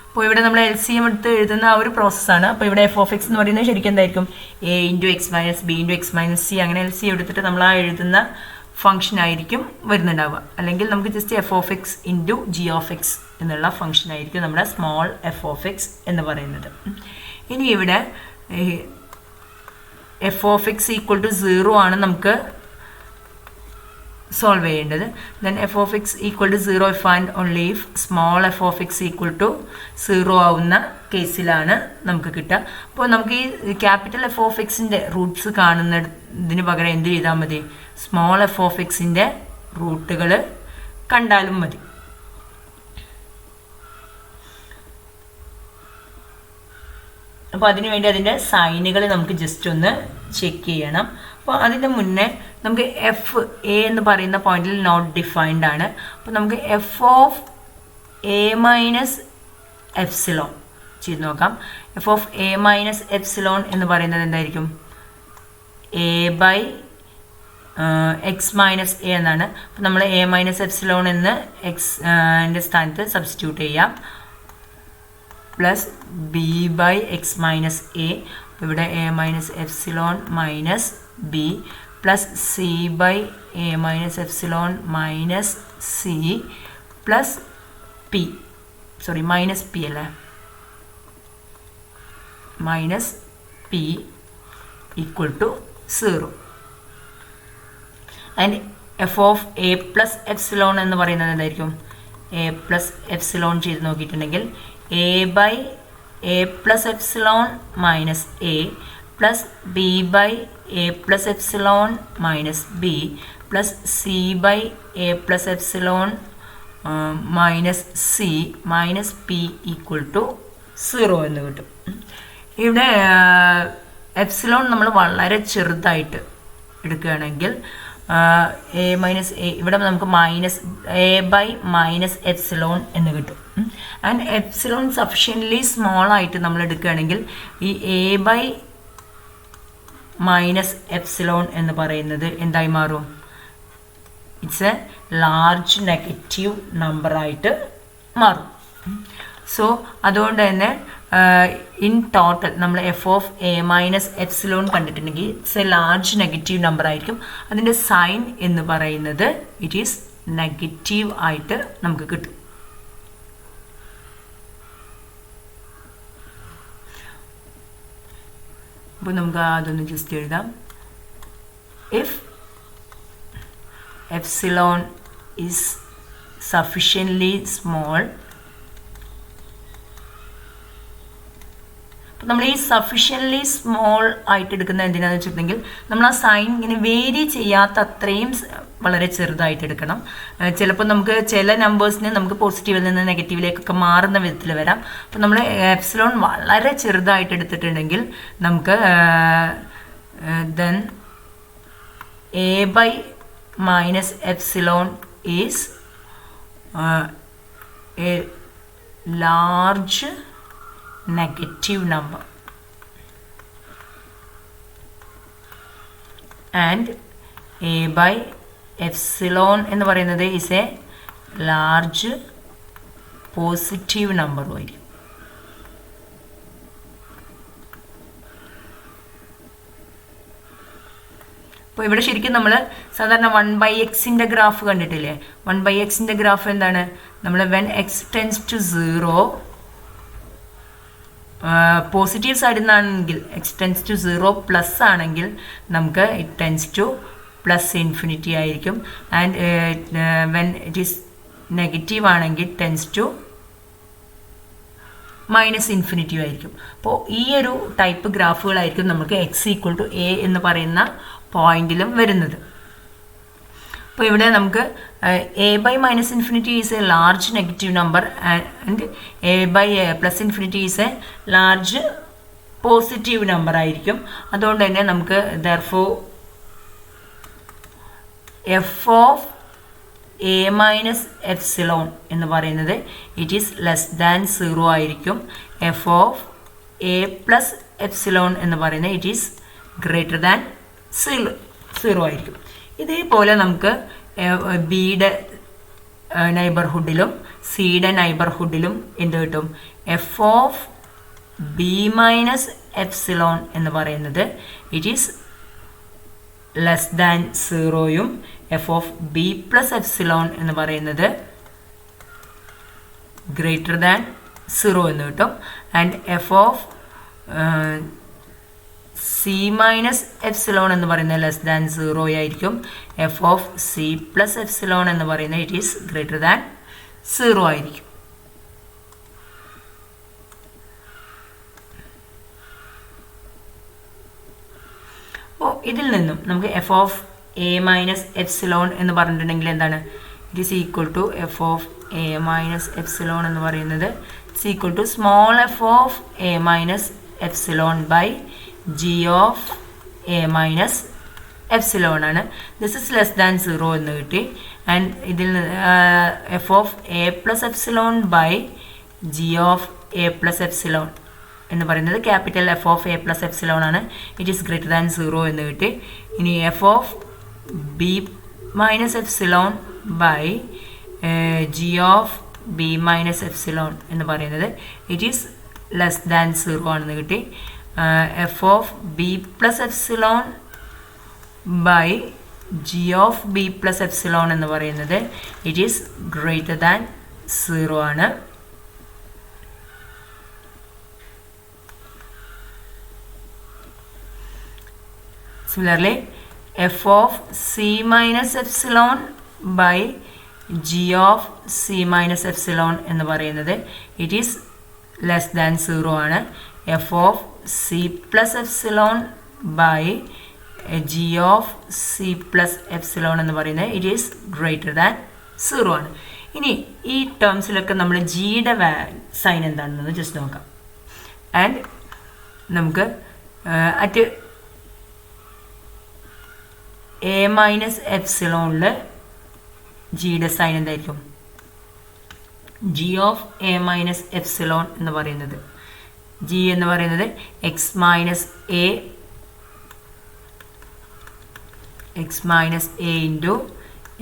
അപ്പോൾ ഇവിടെ നമ്മൾ എൽ സി എം എടുത്ത് എഴുതുന്ന ആ ഒരു പ്രോസസ്സാണ്. അപ്പോൾ ഇവിടെ എഫ് ഓഫ് എക്സ് എന്ന് പറയുന്നത് ശരിക്കും എന്തായിരിക്കും? A into X minus B into X minus C, അങ്ങനെ എൽ സി എടുത്തിട്ട് നമ്മൾ ആ എഴുതുന്ന ഫംഗ്ഷൻ ആയിരിക്കും വരുന്നുണ്ടാവുക. അല്ലെങ്കിൽ നമുക്ക് just F of X into G of X എന്നുള്ള ഫംഗ്ഷൻ ആയിരിക്കും നമ്മുടെ സ്മോൾ എഫ് ഓഫ് എക്സ് എന്ന് പറയുന്നത്. ഇനി ഇവിടെ F of X equal to 0 ആണ് നമുക്ക് സോൾവ് ചെയ്യേണ്ടത്. Then f of X equal to 0 if and only if small F of X equal to 0 ആവുന്ന കേസിലാണ് നമുക്ക് കിട്ടുക. അപ്പോൾ നമുക്ക് ഈ ക്യാപിറ്റൽ എഫ് ഓഫ് എക്സിൻ്റെ റൂട്ട്സ് കാണുന്നതിന് പകരം എന്ത് ചെയ്താൽ മതി? സ്മോൾ എഫ് ഓഫ് എക്സിൻ്റെ റൂട്ടുകൾ കണ്ടാലും മതി. അപ്പോൾ അതിനുവേണ്ടി അതിൻ്റെ സൈനുകൾ നമുക്ക് ജസ്റ്റ് ഒന്ന് ചെക്ക് ചെയ്യണം. അപ്പോൾ അതിൻ്റെ മുന്നേ നമുക്ക് എഫ് എ എന്ന് പറയുന്ന പോയിന്റിൽ നോട്ട് ഡിഫൈൻഡ് ആണ്. അപ്പോൾ നമുക്ക് F of A minus epsilon ചെയ്ത് നോക്കാം. F of A minus epsilon എന്ന് പറയുന്നത് എന്തായിരിക്കും? A by X minus a എന്നാണ്. അപ്പോൾ നമ്മൾ എ മൈനസ് എഫ്സിലോൺ എന്ന് എക്സിൻ്റെ സ്ഥാനത്ത് സബ്സ്റ്റിറ്റ്യൂട്ട് ചെയ്യാം. Plus B by X minus A. ഇവിടെ A minus epsilon minus B plus C by A minus epsilon minus C plus P, sorry minus P അല്ലേ, minus P equal to 0. And F of A plus epsilon എന്ന് പറയുന്നത് എന്തായിരിക്കും? A plus epsilon ചെയ്ത് നോക്കിയിട്ടുണ്ടെങ്കിൽ A by A plus epsilon minus A plus B by A plus epsilon minus B plus C by A plus epsilon minus c minus P equal to 0 എന്ന് കിട്ടും. ഇവിടെ epsilon നമ്മൾ വളരെ ചെറുതായിട്ട് എടുക്കുകയാണെങ്കിൽ A minus A ഇവിടെ നമുക്ക് minus a by minus epsilon എന്ന് കിട്ടും. ആൻഡ് എപ്സിലോൺ സഫിഷ്യൻ്റ്ലി സ്മോൾ ആയിട്ട് നമ്മൾ എടുക്കുകയാണെങ്കിൽ ഈ എ ബൈ മൈനസ് എപ്സിലോൺ എന്ന് പറയുന്നത് എന്തായി മാറും? ഇറ്റ്സ് എ ലാർജ് നെഗറ്റീവ് നമ്പറായിട്ട് മാറും. സോ അതുകൊണ്ട് തന്നെ ഇൻ ടോട്ടൽ നമ്മൾ F of A minus epsilon കണ്ടിട്ടുണ്ടെങ്കിൽ it's a large negative number ആയിരിക്കും. അതിൻ്റെ സൈൻ എന്ന് പറയുന്നത് ഇറ്റ് ഈസ് നെഗറ്റീവ് ആയിട്ട് നമുക്ക് കിട്ടും. അപ്പോൾ നമുക്ക് അതൊന്ന് ജസ്റ്റ് എഴുതാം. If epsilon is sufficiently small, അപ്പോൾ നമ്മൾ ഈ സഫിഷ്യൻ്റ്ലി സ്മോൾ ആയിട്ട് എടുക്കുന്നത് എന്തിനാണെന്ന് വെച്ചിട്ടുണ്ടെങ്കിൽ നമ്മൾ ആ സൈൻ ഇങ്ങനെ വേരി ചെയ്യാത്ത അത്രയും വളരെ ചെറുതായിട്ട് എടുക്കണം. ചിലപ്പോൾ നമുക്ക് ചില നമ്പേഴ്സിന് നമുക്ക് പോസിറ്റീവിൽ നിന്ന് നെഗറ്റീവിലേക്കൊക്കെ മാറുന്ന വിധത്തിൽ വരാം. അപ്പോൾ നമ്മൾ എപ്സിലോൺ വളരെ ചെറുതായിട്ട് എടുത്തിട്ടുണ്ടെങ്കിൽ നമുക്ക് then a by minus epsilon is a large negative number and a by epsilon എന്ന് പറയുന്നത് is a large positive number ആയിരിക്കും. അപ്പോൾ ഇവിടെ ശരിക്കും നമ്മൾ സാധാരണ 1/xൻ്റെ ഗ്രാഫ് കണ്ടിട്ടില്ലേ? 1/xൻ്റെ ഗ്രാഫ് എന്താണ്? നമ്മൾ when X tends to 0 positive സൈഡിൽ നിന്നാണെങ്കിൽ എക്സ് ടെൻസ് ടു 0 പ്ലസ് ആണെങ്കിൽ നമുക്ക് it tends to plus infinity ആയിരിക്കും. And when it is negative ആണെങ്കിൽ ടെൻസ് ടു മൈനസ് ഇൻഫിനിറ്റീവ് ആയിരിക്കും. അപ്പോൾ ഈ ഒരു ടൈപ്പ് ഗ്രാഫുകളായിരിക്കും നമുക്ക് എക്സ് ഈക്വൽ ടു എ എന്ന് പറയുന്ന പോയിന്റിലും വരുന്നത്. അപ്പോൾ ഇവിടെ നമുക്ക് a by minus infinity is a large negative number and a by plus infinity is a large positive number ആയിരിക്കും. അതുകൊണ്ട് തന്നെ നമുക്ക് therefore F of A minus epsilon എന്ന് പറയുന്നത് ഇറ്റ് ഈസ് ലെസ് ദാൻ 0 ആയിരിക്കും. F of A plus epsilon എന്ന് പറയുന്നത് it is greater than 0 ആയിരിക്കും. ഇതേപോലെ നമുക്ക് ബിയുടെ നൈബർഹുഡിലും സിയുടെ നൈബർഹുഡിലും എന്ത് കിട്ടും? F of B minus epsilon എന്ന് പറയുന്നത് ഇറ്റ് ഈസ് ലെസ് ദാൻ 0യും F of B plus epsilon എന്ന് പറയുന്നത് ഗ്രേറ്റർ ദാൻ 0 എന്ന് കിട്ടും. And F of C minus epsilon എന്ന് പറയുന്നത് ലെസ് ദാൻ 0 ആയിരിക്കും. F of C plus epsilon എന്ന് പറയുന്നത് ഇറ്റ് ഈസ് ഗ്രേറ്റർ ദാൻ 0 ആയിരിക്കും. അപ്പോൾ ഇതിൽ നിന്നും നമുക്ക് F of A minus epsilon എന്ന് പറഞ്ഞിട്ടുണ്ടെങ്കിൽ എന്താണ്? It is equal to F of A minus epsilon എന്ന് പറയുന്നത് it's equal to small F of A minus epsilon by G of A minus epsilon ആണ്. ദിസ് ഇസ് ലെസ് ദാൻ 0 എന്ന് കിട്ടി. And ഇതിൽ F of A plus epsilon by G of A plus epsilon എന്ന് പറയുന്നത് capital F of A plus epsilon ആണ്. It is greater than 0 എന്ന് കിട്ടി. ഇനി F of B minus epsilon by G of B minus epsilon എന്ന് പറയുന്നത് it is less than 0 ആണെന്ന് കിട്ടി. F of B plus epsilon by G of B plus epsilon എന്ന് പറയുന്നത് ഇറ്റ് ഈസ് ഗ്രേറ്റർ ദാൻ 0 ആണ്. Similarly, f of c minus epsilon by g of C minus epsilon എന്ന് പറയുന്നത് it is less than 0 ആണ്. F of C plus epsilon by G of C plus epsilon എന്ന് പറയുന്നത് it is greater than 0 ആണ്. ഇനി ഈ ടേംസിലൊക്കെ നമ്മൾ ജിയുടെ സൈൻ എന്താണെന്ന് ജസ്റ്റ് നോക്കാം. ആൻഡ് നമുക്ക് അറ്റ് എ മൈനസ് എപ്സിലോണിൽ ജിയുടെ സൈൻ എന്തായിരിക്കും? G of A minus epsilon എന്ന് പറയുന്നത്, ജി എന്ന് പറയുന്നത് X minus A into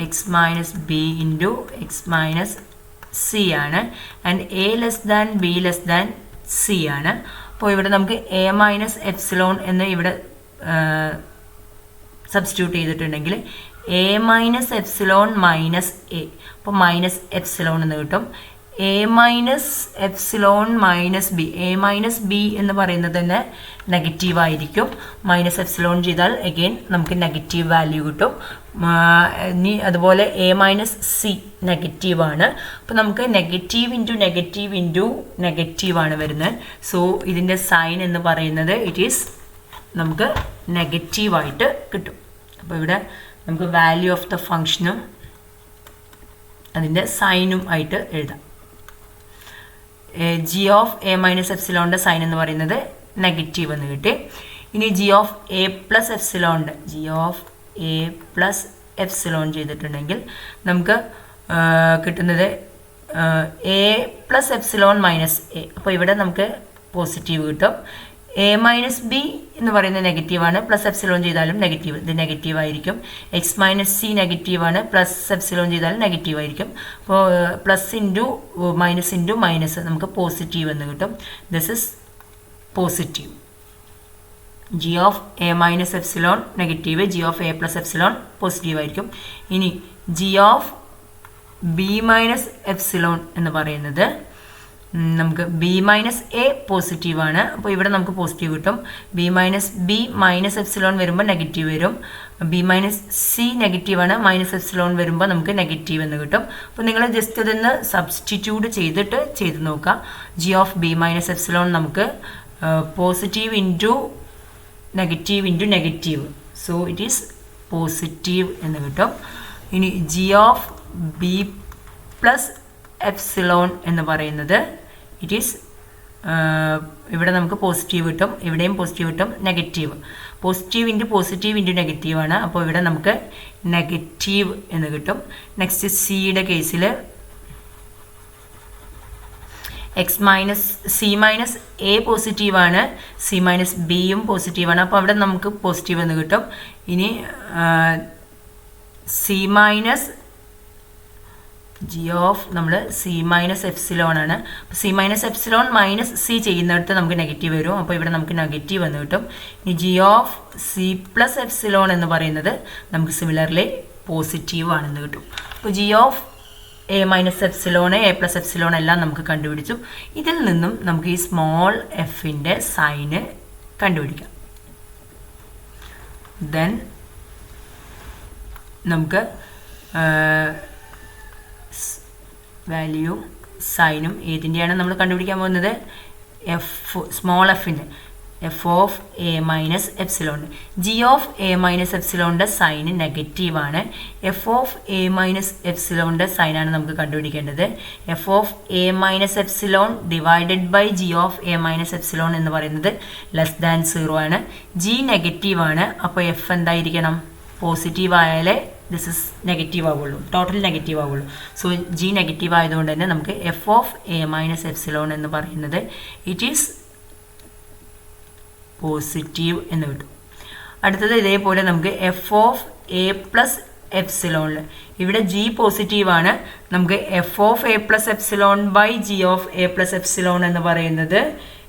X minus B into X minus C ആണ്. And A less than B less than C ആണ്. അപ്പോൾ ഇവിടെ നമുക്ക് എ മൈനസ് എപ്സിലോൺ എന്ന് ഇവിടെ സബ്സ്റ്റിറ്റ്യൂട്ട് ചെയ്തിട്ടുണ്ടെങ്കിൽ A minus epsilon minus A, അപ്പോൾ മൈനസ് എപ്സിലോൺ എന്ന് കിട്ടും. A minus epsilon minus B, A minus B എന്ന് പറയുന്നത് തന്നെ നെഗറ്റീവ് ആയിരിക്കും. മൈനസ് എപ്സിലോൺ ചെയ്താൽ അഗെയിൻ നമുക്ക് നെഗറ്റീവ് വാല്യൂ കിട്ടും. ഇനി അതുപോലെ എ മൈനസ് സി നെഗറ്റീവാണ്. അപ്പോൾ നമുക്ക് നെഗറ്റീവ് ഇൻറ്റു നെഗറ്റീവ് ഇൻറ്റു നെഗറ്റീവാണ് വരുന്നത്. സോ ഇതിൻ്റെ സൈൻ എന്ന് പറയുന്നത് ഇറ്റ് ഈസ് നമുക്ക് നെഗറ്റീവായിട്ട് കിട്ടും. അപ്പോൾ ഇവിടെ നമുക്ക് വാല്യൂ ഓഫ് ദ ഫങ്ഷനും അതിൻ്റെ സൈനും ആയിട്ട് എഴുതാം. ജി ഓഫ് എ മൈനസ് എപ്സിലോണിൻ്റെ സൈൻ എന്ന് പറയുന്നത് നെഗറ്റീവ് എന്ന് കിട്ടി. ഇനി ജി ഓഫ് എ പ്ലസ് എപ്സിലോണിൻ്റെ, G of A plus epsilon ചെയ്തിട്ടുണ്ടെങ്കിൽ നമുക്ക് കിട്ടുന്നത് A plus epsilon minus A. അപ്പോൾ ഇവിടെ നമുക്ക് പോസിറ്റീവ് കിട്ടും. എ മൈനസ് ബി എന്ന് പറയുന്നത് നെഗറ്റീവാണ്, പ്ലസ് എപ്സിലോൺ ചെയ്താലും നെഗറ്റീവ്, ഇത് നെഗറ്റീവ് ആയിരിക്കും. എക്സ് മൈനസ് സി നെഗറ്റീവാണ്, പ്ലസ് എപ്സിലോൺ ചെയ്താലും നെഗറ്റീവ് ആയിരിക്കും. അപ്പോൾ പ്ലസ് ഇൻറ്റു മൈനസ് നമുക്ക് പോസിറ്റീവ് എന്ന് കിട്ടും. This is positive. G of A minus epsilon negative, G of A plus epsilon positive ആയിരിക്കും. ഇനി G of B minus epsilon എന്ന് പറയുന്നത് നമുക്ക് ബി മൈനസ് എ പോസിറ്റീവാണ്. അപ്പോൾ ഇവിടെ നമുക്ക് പോസിറ്റീവ് കിട്ടും. B minus B minus epsilon വരുമ്പോൾ നെഗറ്റീവ് വരും. ബി മൈനസ് സി നെഗറ്റീവാണ്, മൈനസ് എപ്സിലോൺ വരുമ്പോൾ നമുക്ക് നെഗറ്റീവ് എന്ന് കിട്ടും. അപ്പോൾ നിങ്ങൾ ജസ്റ്റ് ഇതൊന്ന് സബ്സ്റ്റിറ്റ്യൂട്ട് ചെയ്തിട്ട് ചെയ്ത് നോക്കുക. G of B minus epsilon നമുക്ക് positive into negative, so it is positive എന്ന് കിട്ടും. ഇനി G of B plus epsilon എന്ന് പറയുന്നത് ഇറ്റ് ഈസ് ഇവിടെ നമുക്ക് പോസിറ്റീവ് കിട്ടും, ഇവിടെയും പോസിറ്റീവ് കിട്ടും, നെഗറ്റീവ്. പോസിറ്റീവ് ഇൻറ്റു നെഗറ്റീവാണ്. അപ്പോൾ ഇവിടെ നമുക്ക് നെഗറ്റീവ് എന്ന് കിട്ടും. നെക്സ്റ്റ് സിയുടെ കേസിൽ സി മൈനസ് എ പോസിറ്റീവാണ്, സി മൈനസ് ബിയും പോസിറ്റീവാണ്. അപ്പോൾ അവിടെ നമുക്ക് പോസിറ്റീവ് എന്ന് കിട്ടും. ഇനി സി മൈനസ് ജി ഓഫ് നമ്മൾ സി മൈനസ് എപ്സിലോൺ ആണ്. C minus epsilon minus C ചെയ്യുന്നിടത്ത് നമുക്ക് നെഗറ്റീവ് വരും. അപ്പോൾ ഇവിടെ നമുക്ക് നെഗറ്റീവ് എന്ന് കിട്ടും. ഇനി G of C plus epsilon എന്ന് പറയുന്നത് നമുക്ക് സിമിലർലി പോസിറ്റീവ് ആണെന്ന് കിട്ടും. അപ്പോൾ G of A minus epsilon, A plus epsilon എല്ലാം നമുക്ക് കണ്ടുപിടിച്ചു. ഇതിൽ നിന്നും നമുക്ക് ഈ സ്മോൾ എഫിൻ്റെ സൈന് കണ്ടുപിടിക്കാം. ദെൻ നമുക്ക് വാല്യൂ സൈനും ഏതിൻ്റെയാണ് നമ്മൾ കണ്ടുപിടിക്കാൻ പോകുന്നത്? സ്മോൾ എഫിൻ്റെ, f of A minus epsilon. G of A minus എപ്സിലോണിൻ്റെ സൈന് നെഗറ്റീവാണ്. എഫ് ഓഫ് എ മൈനസ് എപ്സിലോണിൻ്റെ സൈനാണ് നമുക്ക് കണ്ടുപിടിക്കേണ്ടത്. F of A minus epsilon divided by G of A minus epsilon എന്ന് പറയുന്നത് ലെസ് ദാൻ 0 ആണ്. ജി നെഗറ്റീവാണ്. അപ്പോൾ എഫ് എന്തായിരിക്കണം? പോസിറ്റീവ് ആയാലേ ദിസ് ഇസ് നെഗറ്റീവ് ആവുള്ളൂ, ടോട്ടൽ നെഗറ്റീവ് ആവുള്ളൂ. സോ ജി നെഗറ്റീവ് ആയതുകൊണ്ട് തന്നെ നമുക്ക് F of A minus epsilon എന്ന് പറയുന്നത് ഇറ്റ് ഈസ് പോസിറ്റീവ് എന്ന് കിട്ടും. അടുത്തത് ഇതേപോലെ നമുക്ക് എഫ് ഓഫ് എ പ്ലസ് എപ്സിലോണിൽ, ഇവിടെ ജി പോസിറ്റീവാണ്. നമുക്ക് F of A plus epsilon by G of A plus epsilon എന്ന് പറയുന്നത്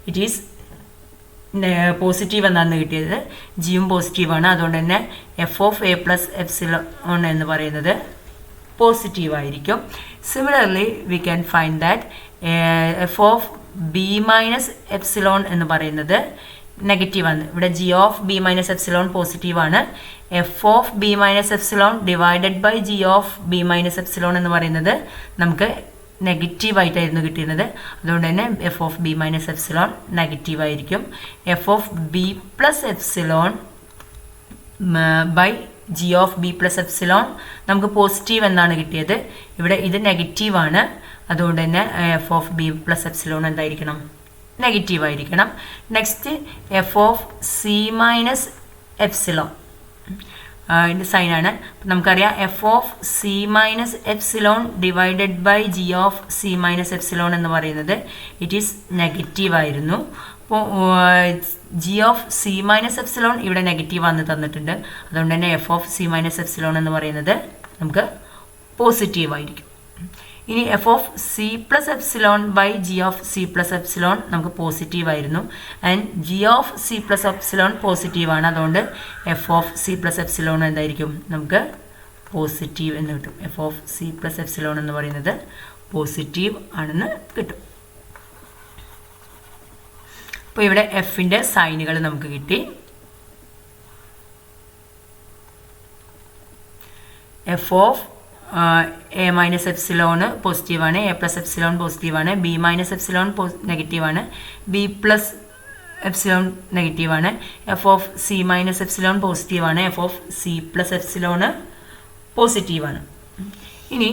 ഇറ്റ് ഈസ് പോസിറ്റീവ് എന്നാണ് കിട്ടിയത്. ജിയും പോസിറ്റീവാണ്. അതുകൊണ്ട് തന്നെ F of A plus epsilon എന്ന് പറയുന്നത് പോസിറ്റീവ് ആയിരിക്കും. Similarly we can find that f of B minus epsilon എന്ന് പറയുന്നത് നെഗറ്റീവ് ആണ്. ഇവിടെ g of B minus epsilon positive ആണ്. F of B minus epsilon divided by G of B minus epsilon എന്ന് പറയുന്നത് നമുക്ക് നെഗറ്റീവ് ആയിട്ടായിരുന്നു കിട്ടിയിരുന്നത്. അതുകൊണ്ട് തന്നെ F of B minus epsilon negative ആയിരിക്കും. F of B plus epsilon by G of B plus epsilon നമുക്ക് പോസിറ്റീവ് എന്നാണ് കിട്ടിയത്. ഇവിടെ ഇത് നെഗറ്റീവ് ആണ്. അതുകൊണ്ട് തന്നെ F of B plus epsilon എന്തായിരിക്കണം? നെഗറ്റീവ് ആയിരിക്കണം. Next F of C minus epsilon ഇതിൻ്റെ സൈനാണ്. നമുക്കറിയാം F of C minus epsilon divided by G of C minus epsilon എന്ന് പറയുന്നത് ഇറ്റ് ഈസ് നെഗറ്റീവ് ആയിരുന്നു. അപ്പോൾ G of C minus epsilon ഇവിടെ നെഗറ്റീവ് ആണെന്ന് തന്നിട്ടുണ്ട്. അതുകൊണ്ട് തന്നെ F of C minus epsilon എന്ന് പറയുന്നത് നമുക്ക് പോസിറ്റീവ് ആയിരിക്കും. ഇനി F of C plus epsilon by G of C plus epsilon നമുക്ക് പോസിറ്റീവ് ആയിരുന്നു. And G of C plus epsilon positive ആണ്. അതുകൊണ്ട് F of C plus epsilon എന്തായിരിക്കും? നമുക്ക് പോസിറ്റീവ് എന്ന് കിട്ടും. F of C plus epsilon എന്ന് പറയുന്നത് പോസിറ്റീവ് ആണെന്ന് കിട്ടും. അപ്പോൾ ഇവിടെ എഫിൻ്റെ സൈനുകൾ നമുക്ക് കിട്ടി. എഫ് ഓഫ് എ മൈനസ് എപ്സിലോണ് പോസിറ്റീവാണ്, എ പ്ലസ് എപ്സിലോൺ പോസിറ്റീവാണ്, ബി മൈനസ് എപ്സിലോൺ നെഗറ്റീവാണ്, ബി പ്ലസ് എപ്സിലോൺ നെഗറ്റീവാണ്, f of C minus epsilon പോസിറ്റീവാണ്, എഫ് ഓഫ് സി പ്ലസ് എപ്സിലോണ് പോസിറ്റീവാണ്. ഇനി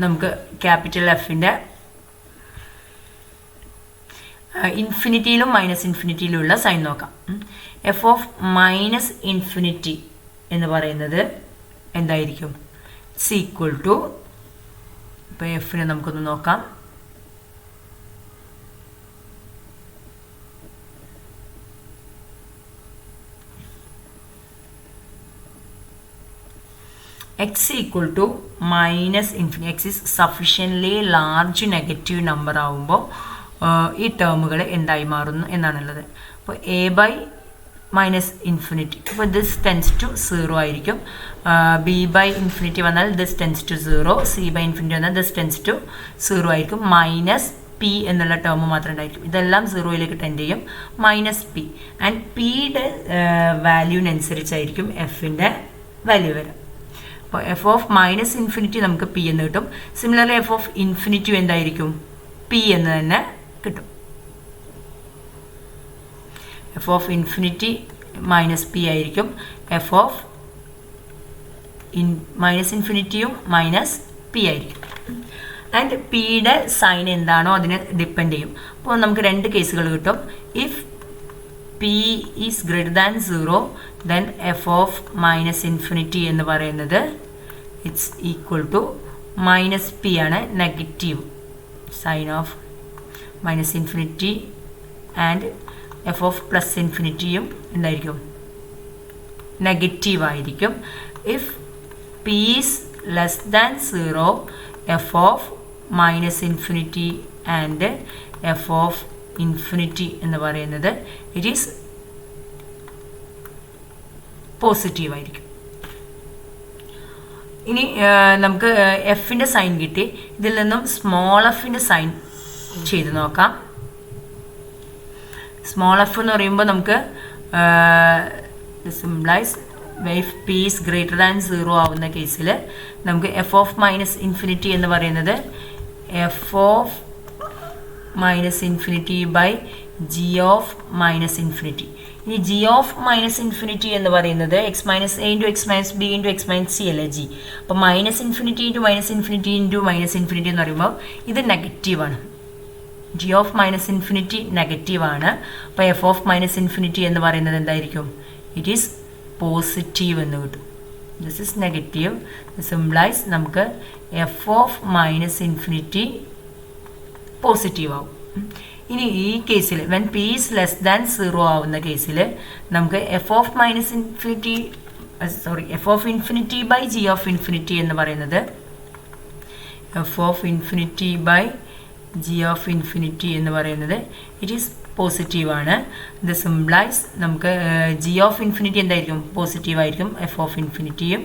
നമുക്ക് ക്യാപിറ്റൽ എഫിൻ്റെ ഇൻഫിനിറ്റിയിലും മൈനസ് ഇൻഫിനിറ്റിയിലുള്ള സൈൻ നോക്കാം. എഫ് ഓഫ് മൈനസ് ഇൻഫിനിറ്റി എന്ന് പറയുന്നത് എന്തായിരിക്കും? ഇറ്റ്സ് ഈക്വൽ ടു, ഇപ്പോൾ എഫിനെ നമുക്കൊന്ന് നോക്കാം. X equal to minus infinity. X is sufficiently large negative number ആവുമ്പോൾ ഈ ടേമുകൾ എന്തായി മാറുന്നു എന്നാണുള്ളത്. അപ്പോൾ എ ബൈ മൈനസ് ഇൻഫിനിറ്റി, അപ്പോൾ ദിസ് ടെൻസ് ടു 0 ആയിരിക്കും. ബി ബൈ ഇൻഫിനിറ്റി വന്നാൽ this tends to 0, C by infinity വന്നാൽ ദിസ് ടെൻസ് ടു 0 ആയിരിക്കും. മൈനസ് പി എന്നുള്ള ടേം മാത്രം ഉണ്ടായിരിക്കും. ഇതെല്ലാം 0യിലേക്ക് ടെൻഡ് ചെയ്യും. മൈനസ് പി ആൻഡ് പിയുടെ വാല്യൂവിനനുസരിച്ചായിരിക്കും എഫിൻ്റെ വാല്യൂ വരാം. അപ്പോൾ എഫ് ഓഫ് മൈനസ് ഇൻഫിനിറ്റി നമുക്ക് പി എന്ന് കിട്ടും. സിമിലർലി എഫ് ഓഫ് ഇൻഫിനിറ്റി എന്തായിരിക്കും? പി എന്ന് തന്നെ കിട്ടും. F of infinity minus p ആയിരിക്കും. എഫ് ഓഫ് മൈനസ് ഇൻഫിനിറ്റിയും മൈനസ് പി ആയിരിക്കും. ആൻഡ് പിയുടെ സൈൻ എന്താണോ അതിനെ ഡിപ്പെൻഡ് ചെയ്യും. അപ്പോൾ നമുക്ക് രണ്ട് കേസുകൾ കിട്ടും. If p is greater than 0 then f of minus infinity എന്ന് പറയുന്നത് it's equal to minus p ആണ്. Negative sign of minus infinity and F of plus ഇൻഫിനിറ്റിയും എന്തായിരിക്കും? നെഗറ്റീവ് ആയിരിക്കും. If p is less than 0 F of minus infinity and F of infinity എന്ന് പറയുന്നത് it is positive ആയിരിക്കും. ഇനി നമുക്ക് എഫിൻ്റെ സൈൻ കിട്ടി. ഇതിൽ നിന്നും സ്മോൾ എഫിൻ്റെ സൈൻ ചെയ്ത് നോക്കാം. സ്മോൾ എഫ് എന്ന് പറയുമ്പോൾ നമുക്ക് സിംപ്ലൈസ് if p is greater than 0 ആവുന്ന കേസിൽ നമുക്ക് എഫ് ഓഫ് മൈനസ് ഇൻഫിനിറ്റി എന്ന് പറയുന്നത് F of minus infinity by G of minus infinity. ഇനി ജി ഓഫ് മൈനസ് ഇൻഫിനിറ്റി എന്ന് പറയുന്നത് X minus A into X minus B into X minus C അല്ലേ G. അപ്പോൾ minus infinity into minus infinity into minus infinity എന്ന് പറയുമ്പോൾ ഇത് നെഗറ്റീവാണ്. G of minus infinity നെഗറ്റീവാണ്. അപ്പോൾ എഫ് ഓഫ് മൈനസ് ഇൻഫിനിറ്റി എന്ന് പറയുന്നത് എന്തായിരിക്കും? ഇറ്റ് ഈസ് പോസിറ്റീവ് എന്ന് കിട്ടും. This is negative. സിംപ്ലൈസ് നമുക്ക് F of minus infinity positive ആവും. ഇനി ഈ കേസിൽ when P is less than 0 ആവുന്ന കേസിൽ നമുക്ക് F of minus infinity f of infinity by G of infinity എന്ന് പറയുന്നത് F of infinity by G of infinity എന്ന് പറയുന്നത് ഇറ്റ് ഈസ് പോസിറ്റീവ് ആണ്. ഇത് സിംപ്ലൈസ് നമുക്ക് ജി ഓഫ് ഇൻഫിനിറ്റി എന്തായിരിക്കും? പോസിറ്റീവ് ആയിരിക്കും. എഫ് ഓഫ് ഇൻഫിനിറ്റിയും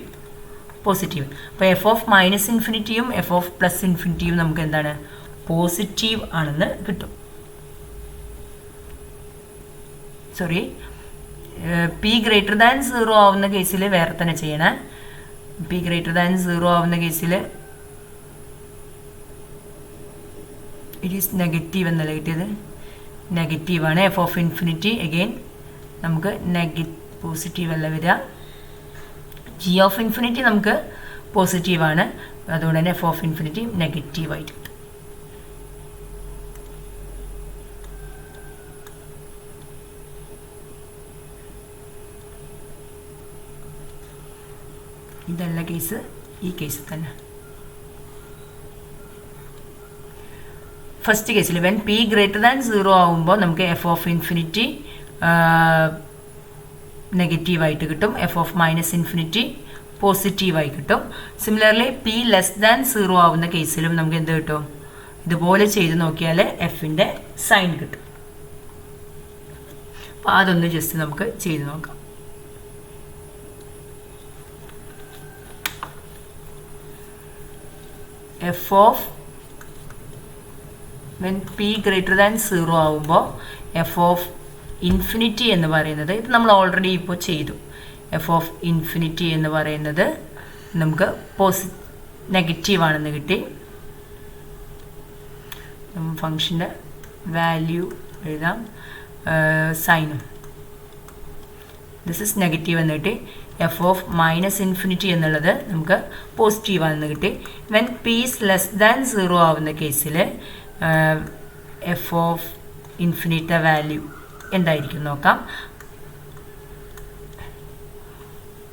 പോസിറ്റീവ്. അപ്പോൾ എഫ് ഓഫ് മൈനസ് ഇൻഫിനിറ്റിയും എഫ് ഓഫ് പ്ലസ് ഇൻഫിനിറ്റിയും നമുക്ക് എന്താണ്? പോസിറ്റീവ് ആണെന്ന് കിട്ടും. പി ഗ്രേറ്റർ ദാൻ 0 ആവുന്ന കേസിൽ വേറെ തന്നെ ചെയ്യണേ. പി ഗ്രേറ്റർ ദാൻ 0 ആവുന്ന കേസിൽ ഇറ്റ് ഈസ് നെഗറ്റീവ് എന്നല്ല കിട്ടിയത്, നെഗറ്റീവാണ്. എഫ് ഓഫ് ഇൻഫിനിറ്റി അഗെയിൻ നമുക്ക് പോസിറ്റീവ് അല്ല വരിക. ജി ഓഫ് ഇൻഫിനിറ്റി നമുക്ക് പോസിറ്റീവാണ്, അതുകൊണ്ട് തന്നെ എഫ് ഓഫ് ഇൻഫിനിറ്റി നെഗറ്റീവായിട്ട് കിട്ടും. ഇതല്ല കേസ്, ഈ കേസിൽ തന്നെ. ഫസ്റ്റ് കേസിൽ വെൻ പി ഗ്രേറ്റർ ദാൻ 0 ആവുമ്പോൾ നമുക്ക് എഫ് ഓഫ് ഇൻഫിനിറ്റി നെഗറ്റീവായിട്ട് കിട്ടും, എഫ് ഓഫ് മൈനസ് ഇൻഫിനിറ്റി പോസിറ്റീവായി കിട്ടും. സിമിലർലി പി ലെസ് ദാൻ 0 ആവുന്ന കേസിലും നമുക്ക് എന്ത് കിട്ടും? ഇതുപോലെ ചെയ്ത് നോക്കിയാൽ എഫിൻ്റെ സൈൻ കിട്ടും. അപ്പോൾ അതൊന്ന് ജസ്റ്റ് നമുക്ക് ചെയ്ത് നോക്കാം. F of when P greater than 0 ആവുമ്പോൾ എഫ് ഓഫ് ഇൻഫിനിറ്റി എന്ന് പറയുന്നത്, ഇത് നമ്മൾ ഓൾറെഡി ഇപ്പോൾ ചെയ്തു. എഫ് ഓഫ് ഇൻഫിനിറ്റി എന്ന് പറയുന്നത് നമുക്ക് നെഗറ്റീവാണെന്ന് കിട്ടി. ഫംഗ്ഷൻ്റെ വാല്യൂ എഴുതാം, സൈനും ദിസ് ഇസ് നെഗറ്റീവ് എന്ന് കിട്ടി. എഫ് ഓഫ് മൈനസ് ഇൻഫിനിറ്റി എന്നുള്ളത് നമുക്ക് പോസിറ്റീവാണെന്ന് കിട്ടി. When P is less than 0 ആവുന്ന കേസിൽ എഫ് ഓഫ് ഇൻഫിനിറ്റി വാല്യൂ എന്തായിരിക്കും നോക്കാം.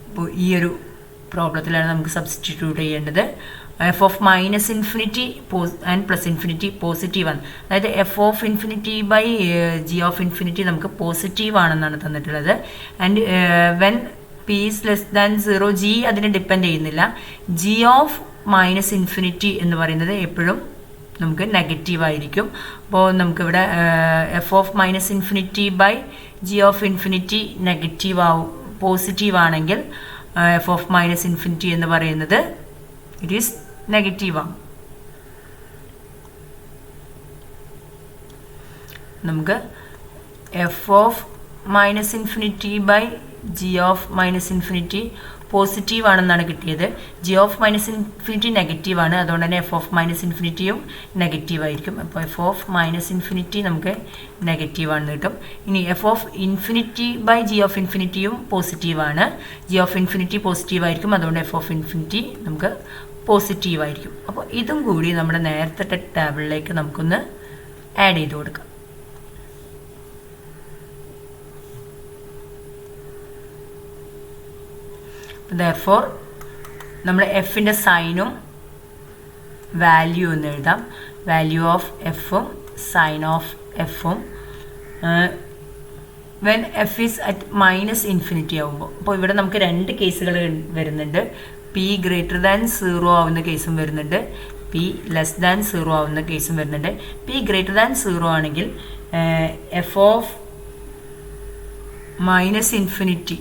അപ്പോൾ ഈ ഒരു പ്രോബ്ലത്തിലാണ് നമുക്ക് സബ്സ്റ്റിറ്റ്യൂട്ട് ചെയ്യേണ്ടത്. F of minus infinity and plus infinity പോസിറ്റീവാണ്. അതായത് F of infinity by G of infinity നമുക്ക് പോസിറ്റീവാണെന്നാണ് തന്നിട്ടുള്ളത്. And when P is less than 0, G അതിനെ ഡിപ്പെൻഡ് ചെയ്യുന്നില്ല. ജി ഓഫ് മൈനസ് ഇൻഫിനിറ്റി എന്ന് പറയുന്നത് എപ്പോഴും നമുക്ക് നെഗറ്റീവായിരിക്കും. അപ്പോൾ നമുക്കിവിടെ F of minus infinity by G of infinity positive ആണെങ്കിൽ എഫ് ഓഫ് മൈനസ് ഇൻഫിനിറ്റി എന്ന് പറയുന്നത് ഇറ്റ് ഈസ് നെഗറ്റീവാണ്. നമുക്ക് F of minus infinity by G of minus infinity positive ആണെന്നാണ് കിട്ടിയത്. ജി ഓഫ് മൈനസ് ഇൻഫിനിറ്റി നെഗറ്റീവാണ്, അതുകൊണ്ട് തന്നെ എഫ് ഓഫ് മൈനസ് ഇൻഫിനിറ്റിയും നെഗറ്റീവ് ആയിരിക്കും. അപ്പോൾ എഫ് ഓഫ് മൈനസ് ഇൻഫിനിറ്റി നമുക്ക് നെഗറ്റീവാണെന്ന് കിട്ടും. ഇനി F of infinity by G of ഇൻഫിനിറ്റിയും പോസിറ്റീവാണ്. ജി ഓഫ് ഇൻഫിനിറ്റി പോസിറ്റീവ് ആയിരിക്കും, അതുകൊണ്ട് എഫ് ഓഫ് ഇൻഫിനിറ്റി നമുക്ക് പോസിറ്റീവ് ആയിരിക്കും. അപ്പോൾ ഇതും കൂടി നമ്മുടെ നേരത്തെ ടേബിളിലേക്ക് നമുക്കൊന്ന് ആഡ് ചെയ്ത് കൊടുക്കാം. therefore നമ്മൾ എഫിൻ്റെ സൈനും വാല്യൂ എന്ന് എഴുതാം. വാല്യൂ ഓഫ് എഫും സൈൻ ഓഫ് എഫും when F is at minus infinity ആകുമ്പോൾ. അപ്പോൾ ഇവിടെ നമുക്ക് രണ്ട് കേസുകൾ വരുന്നുണ്ട്. പി ഗ്രേറ്റർ ദാൻ 0 ആവുന്ന കേസും വരുന്നുണ്ട്, പി ലെസ് ദാൻ 0 ആവുന്ന കേസും വരുന്നുണ്ട്. പി ഗ്രേറ്റർ ദാൻ 0 ആണെങ്കിൽ എഫ് ഓഫ് മൈനസ് ഇൻഫിനിറ്റി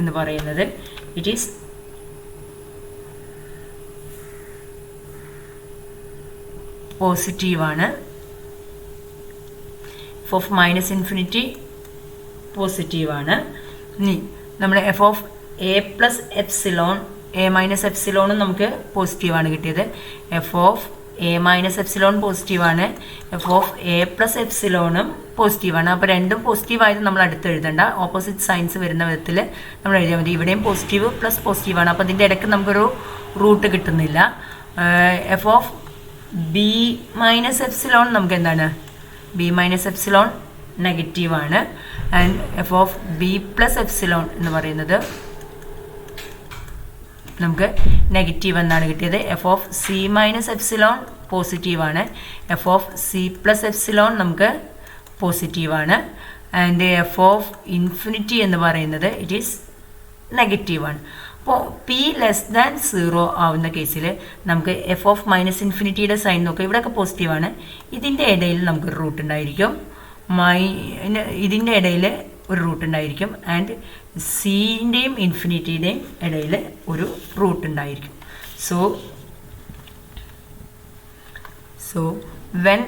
എന്ന് പറയുന്നത് ഇറ്റ് ഈസ് പോസിറ്റീവാണ്. എഫ് ഓഫ് മൈനസ് ഇൻഫിനിറ്റി പോസിറ്റീവാണ്. ഇനി നമ്മൾ F of A plus epsilon, a minus എപ്സിലോണും നമുക്ക് പോസിറ്റീവാണ് കിട്ടിയത്. F of A minus epsilon പോസിറ്റീവാണ്, എഫ് ഓഫ് എ പ്ലസ് എപ്സിലോണും പോസിറ്റീവാണ്. അപ്പോൾ രണ്ടും പോസിറ്റീവായത് നമ്മൾ അടുത്ത് എഴുതണ്ട, ഓപ്പോസിറ്റ് സൈൻസ് വരുന്ന വിധത്തിൽ നമ്മൾ എഴുതിയാൽ മതി. ഇവിടെയും പോസിറ്റീവ് പ്ലസ് പോസിറ്റീവാണ്, അപ്പോൾ ഇതിൻ്റെ ഇടയ്ക്ക് നമുക്കൊരു റൂട്ട് കിട്ടുന്നില്ല. F of B minus epsilon നമുക്ക് എന്താണ്? ബി മൈനസ് എപ്സിലോൺ നെഗറ്റീവാണ്. And F of B plus epsilon എന്ന് പറയുന്നത് നമുക്ക് നെഗറ്റീവ് എന്നാണ് കിട്ടിയത്. F of C minus epsilon പോസിറ്റീവാണ്, f of C plus epsilon നമുക്ക് പോസിറ്റീവാണ്. ആൻഡ് എഫ് ഓഫ് ഇൻഫിനിറ്റി എന്ന് പറയുന്നത് ഇറ്റ് ഈസ് നെഗറ്റീവാണ്. അപ്പോൾ പി ലെസ് ദാൻ 0 ആവുന്ന കേസിൽ നമുക്ക് എഫ് ഓഫ് മൈനസ് ഇൻഫിനിറ്റിയുടെ സൈൻ നോക്കുക. ഇവിടെയൊക്കെ പോസിറ്റീവാണ്, ഇതിൻ്റെ ഇടയിൽ നമുക്കൊരു റൂട്ട് ഉണ്ടായിരിക്കും, ഇതിൻ്റെ ഇടയിൽ ഒരു റൂട്ട് ഉണ്ടായിരിക്കും, ആൻഡ് സിൻ്റെയും ഇൻഫിനിറ്റിയുടെയും ഇടയിൽ ഒരു റൂട്ട് ഉണ്ടായിരിക്കും. So when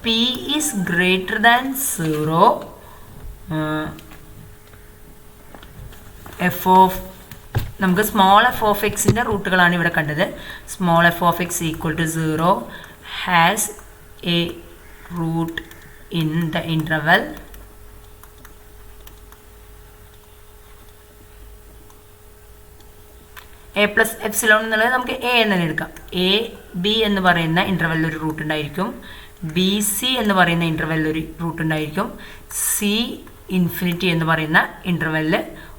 P is greater than 0 നമുക്ക് സ്മോൾ എഫ് ഓഫ് എക്സിൻ്റെ റൂട്ടുകളാണ് ഇവിടെ കണ്ടത്. Small F of X equal to 0 has a root in the interval A plus epsilon എന്നുള്ളത് നമുക്ക് എ എന്ന് തന്നെ എടുക്കാം. എ ബി എന്ന് പറയുന്ന ഇൻ്റർവെല്ലിൽ ഒരു റൂട്ട് ഉണ്ടായിരിക്കും. ബി സി എന്ന് പറയുന്ന ഇൻ്റർവെല്ലിൽ ഒരു റൂട്ട് ഉണ്ടായിരിക്കും. സി ഇൻഫിനിറ്റി എന്ന് പറയുന്ന ഇൻ്റർവെല്ലിൽ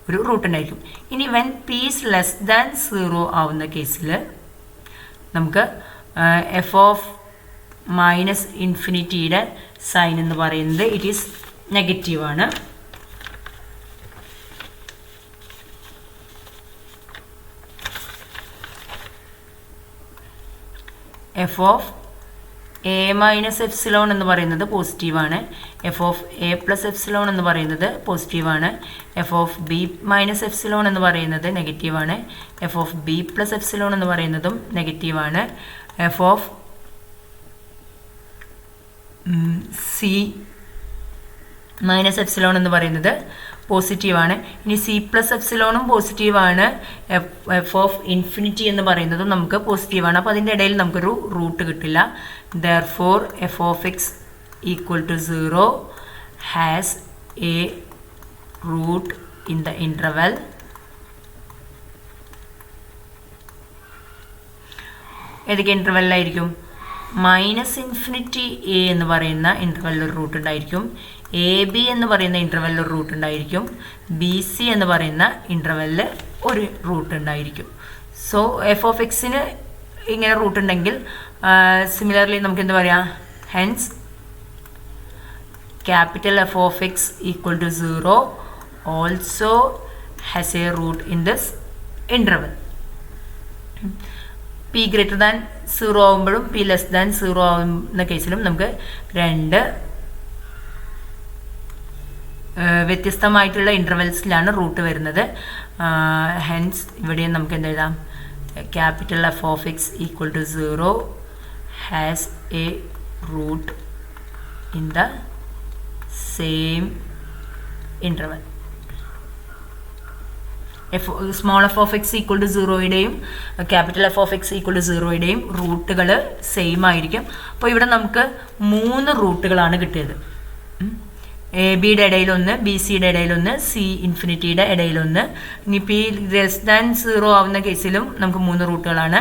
ഒരു റൂട്ട് ഉണ്ടായിരിക്കും. ഇനി when P is less than 0 ആവുന്ന കേസിൽ നമുക്ക് എഫ് ഓഫ് മൈനസ് ഇൻഫിനിറ്റിയുടെ സൈൻ എന്ന് പറയുന്നത് ഇറ്റ് ഈസ് നെഗറ്റീവാണ്. F of A minus epsilon എന്ന് പറയുന്നത് പോസിറ്റീവാണ്. F of A plus epsilon എന്ന് പറയുന്നത് പോസിറ്റീവാണ്. F of B minus epsilon എന്ന് പറയുന്നത് നെഗറ്റീവാണ്. F of B plus epsilon എന്ന് പറയുന്നതും നെഗറ്റീവാണ്. F of C minus epsilon എന്ന് പറയുന്നത് പോസിറ്റീവാണ്. ഇനി സി പ്ലസ് എപ്സിലോണും പോസിറ്റീവാണ്. എഫ് ഓഫ് ഇൻഫിനിറ്റി എന്ന് പറയുന്നതും നമുക്ക് പോസിറ്റീവാണ്. അപ്പോൾ അതിൻ്റെ ഇടയിൽ നമുക്കൊരു റൂട്ട് കിട്ടില്ല. Therefore F of X equal to 0 has a root in the interval ഏതൊക്കെ ഇൻ്റർവെല്ലായിരിക്കും? മൈനസ് ഇൻഫിനിറ്റി എ എന്ന് പറയുന്ന ഇൻ്റർവെല്ലിൽ ഒരു റൂട്ട് ഉണ്ടായിരിക്കും. എ ബി എന്ന് പറയുന്ന ഇൻ്റർവെല്ലിൽ ഒരു റൂട്ട് ഉണ്ടായിരിക്കും. ബി സി എന്ന് പറയുന്ന ഇൻ്റർവെല്ലിൽ ഒരു റൂട്ട് ഉണ്ടായിരിക്കും. സോ എഫ് ഓഫ് എക്സിന് ഇങ്ങനെ റൂട്ട് ഉണ്ടെങ്കിൽ സിമിലർലി നമുക്ക് എന്താ പറയാം? Hence capital F of X equal to 0 also has a root in this interval. P greater than 0 ആകുമ്പോഴും പി ലെസ് ദാൻ 0 ആവുന്ന കേസിലും നമുക്ക് രണ്ട് വ്യത്യസ്തമായിട്ടുള്ള ഇൻ്റർവെൽസിലാണ് റൂട്ട് വരുന്നത്. ഹെൻസ് ഇവിടെയും നമുക്ക് എന്ത് എഴുതാം? Capital F of X equal to 0 has a root in the same interval. Small F of X equal to 0യുടെയും capital F of X equal to 0യുടെയും റൂട്ടുകൾ സെയിം ആയിരിക്കും. അപ്പോൾ ഇവിടെ നമുക്ക് 3 റൂട്ടുകളാണ് കിട്ടിയത്. എ ബിയുടെ ഇടയിലൊന്ന്, ബി സിയുടെ ഇടയിലൊന്ന്, സി ഇൻഫിനിറ്റിയുടെ ഇടയിലൊന്ന്. ഇനി പി ലെസ് ദാൻ 0 ആവുന്ന കേസിലും നമുക്ക് 3 റൂട്ടുകളാണ്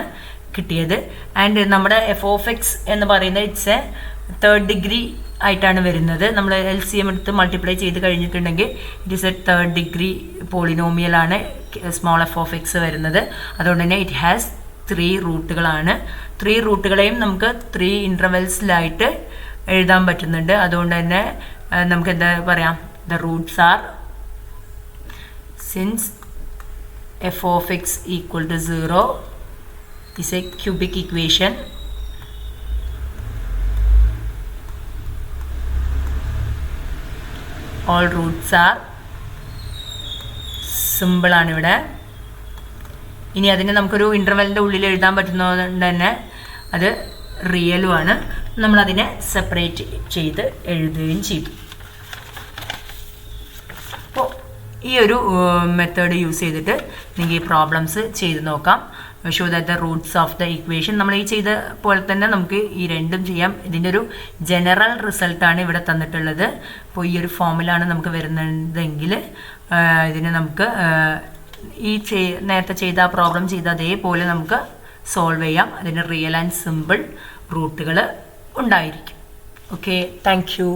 കിട്ടിയത്. ആൻഡ് നമ്മുടെ എഫ് ഓഫ് എക്സ് എന്ന് പറയുന്നത് ഇറ്റ്സ് എ 3rd ഡിഗ്രി ആയിട്ടാണ് വരുന്നത്. നമ്മൾ LCM എടുത്ത് മൾട്ടിപ്ലൈ ചെയ്ത് കഴിഞ്ഞിട്ടുണ്ടെങ്കിൽ it is A 3rd degree പോളിനോമിയലാണ് സ്മോൾ എഫ് ഓഫ് എക്സ് വരുന്നത്. അതുകൊണ്ട് തന്നെ ഇറ്റ് ഹാസ് 3 റൂട്ടുകളാണ്. 3 റൂട്ടുകളെയും നമുക്ക് 3 ഇൻ്റർവെൽസിലായിട്ട് എഴുതാൻ പറ്റുന്നുണ്ട്. അതുകൊണ്ട് തന്നെ നമുക്ക് എന്താ പറയാം? The roots are, since F of X equal to 0 is a cubic equation, all roots are simple ആണ് ഇവിടെ. ഇനി അതിനെ നമുക്കൊരു ഇൻ്റർവെല്ലിൻ്റെ ഉള്ളിൽ എഴുതാൻ പറ്റുന്നതുകൊണ്ട് തന്നെ അത് റിയലുമാണ്. നമ്മളതിനെ സെപ്പറേറ്റ് ചെയ്ത് എഴുതുകയും ചെയ്തു. അപ്പോൾ ഈ ഒരു മെത്തേഡ് യൂസ് ചെയ്തിട്ട് നിങ്ങൾക്ക് ഈ പ്രോബ്ലംസ് ചെയ്ത് നോക്കാം. Show that the roots of the equation. നമ്മൾ ഈ ചെയ്ത പോലെ തന്നെ നമുക്ക് ഈ രണ്ടും ചെയ്യാം. ഇതിൻ്റെ ഒരു ജനറൽ റിസൾട്ടാണ് ഇവിടെ തന്നിട്ടുള്ളത്. അപ്പോൾ ഈ ഒരു ഫോമിലാണ് നമുക്ക് വരുന്നതെങ്കിൽ ഇതിനെ നമുക്ക് ഈ നേരത്തെ ചെയ്ത ആ പ്രോബ്ലം ചെയ്ത അതേപോലെ നമുക്ക് സോൾവ് ചെയ്യാം. അതിന് റിയൽ ആൻഡ് സിമ്പിൾ റൂട്ടുകൾ ഉണ്ടായിരിക്കും. Okay, thank you.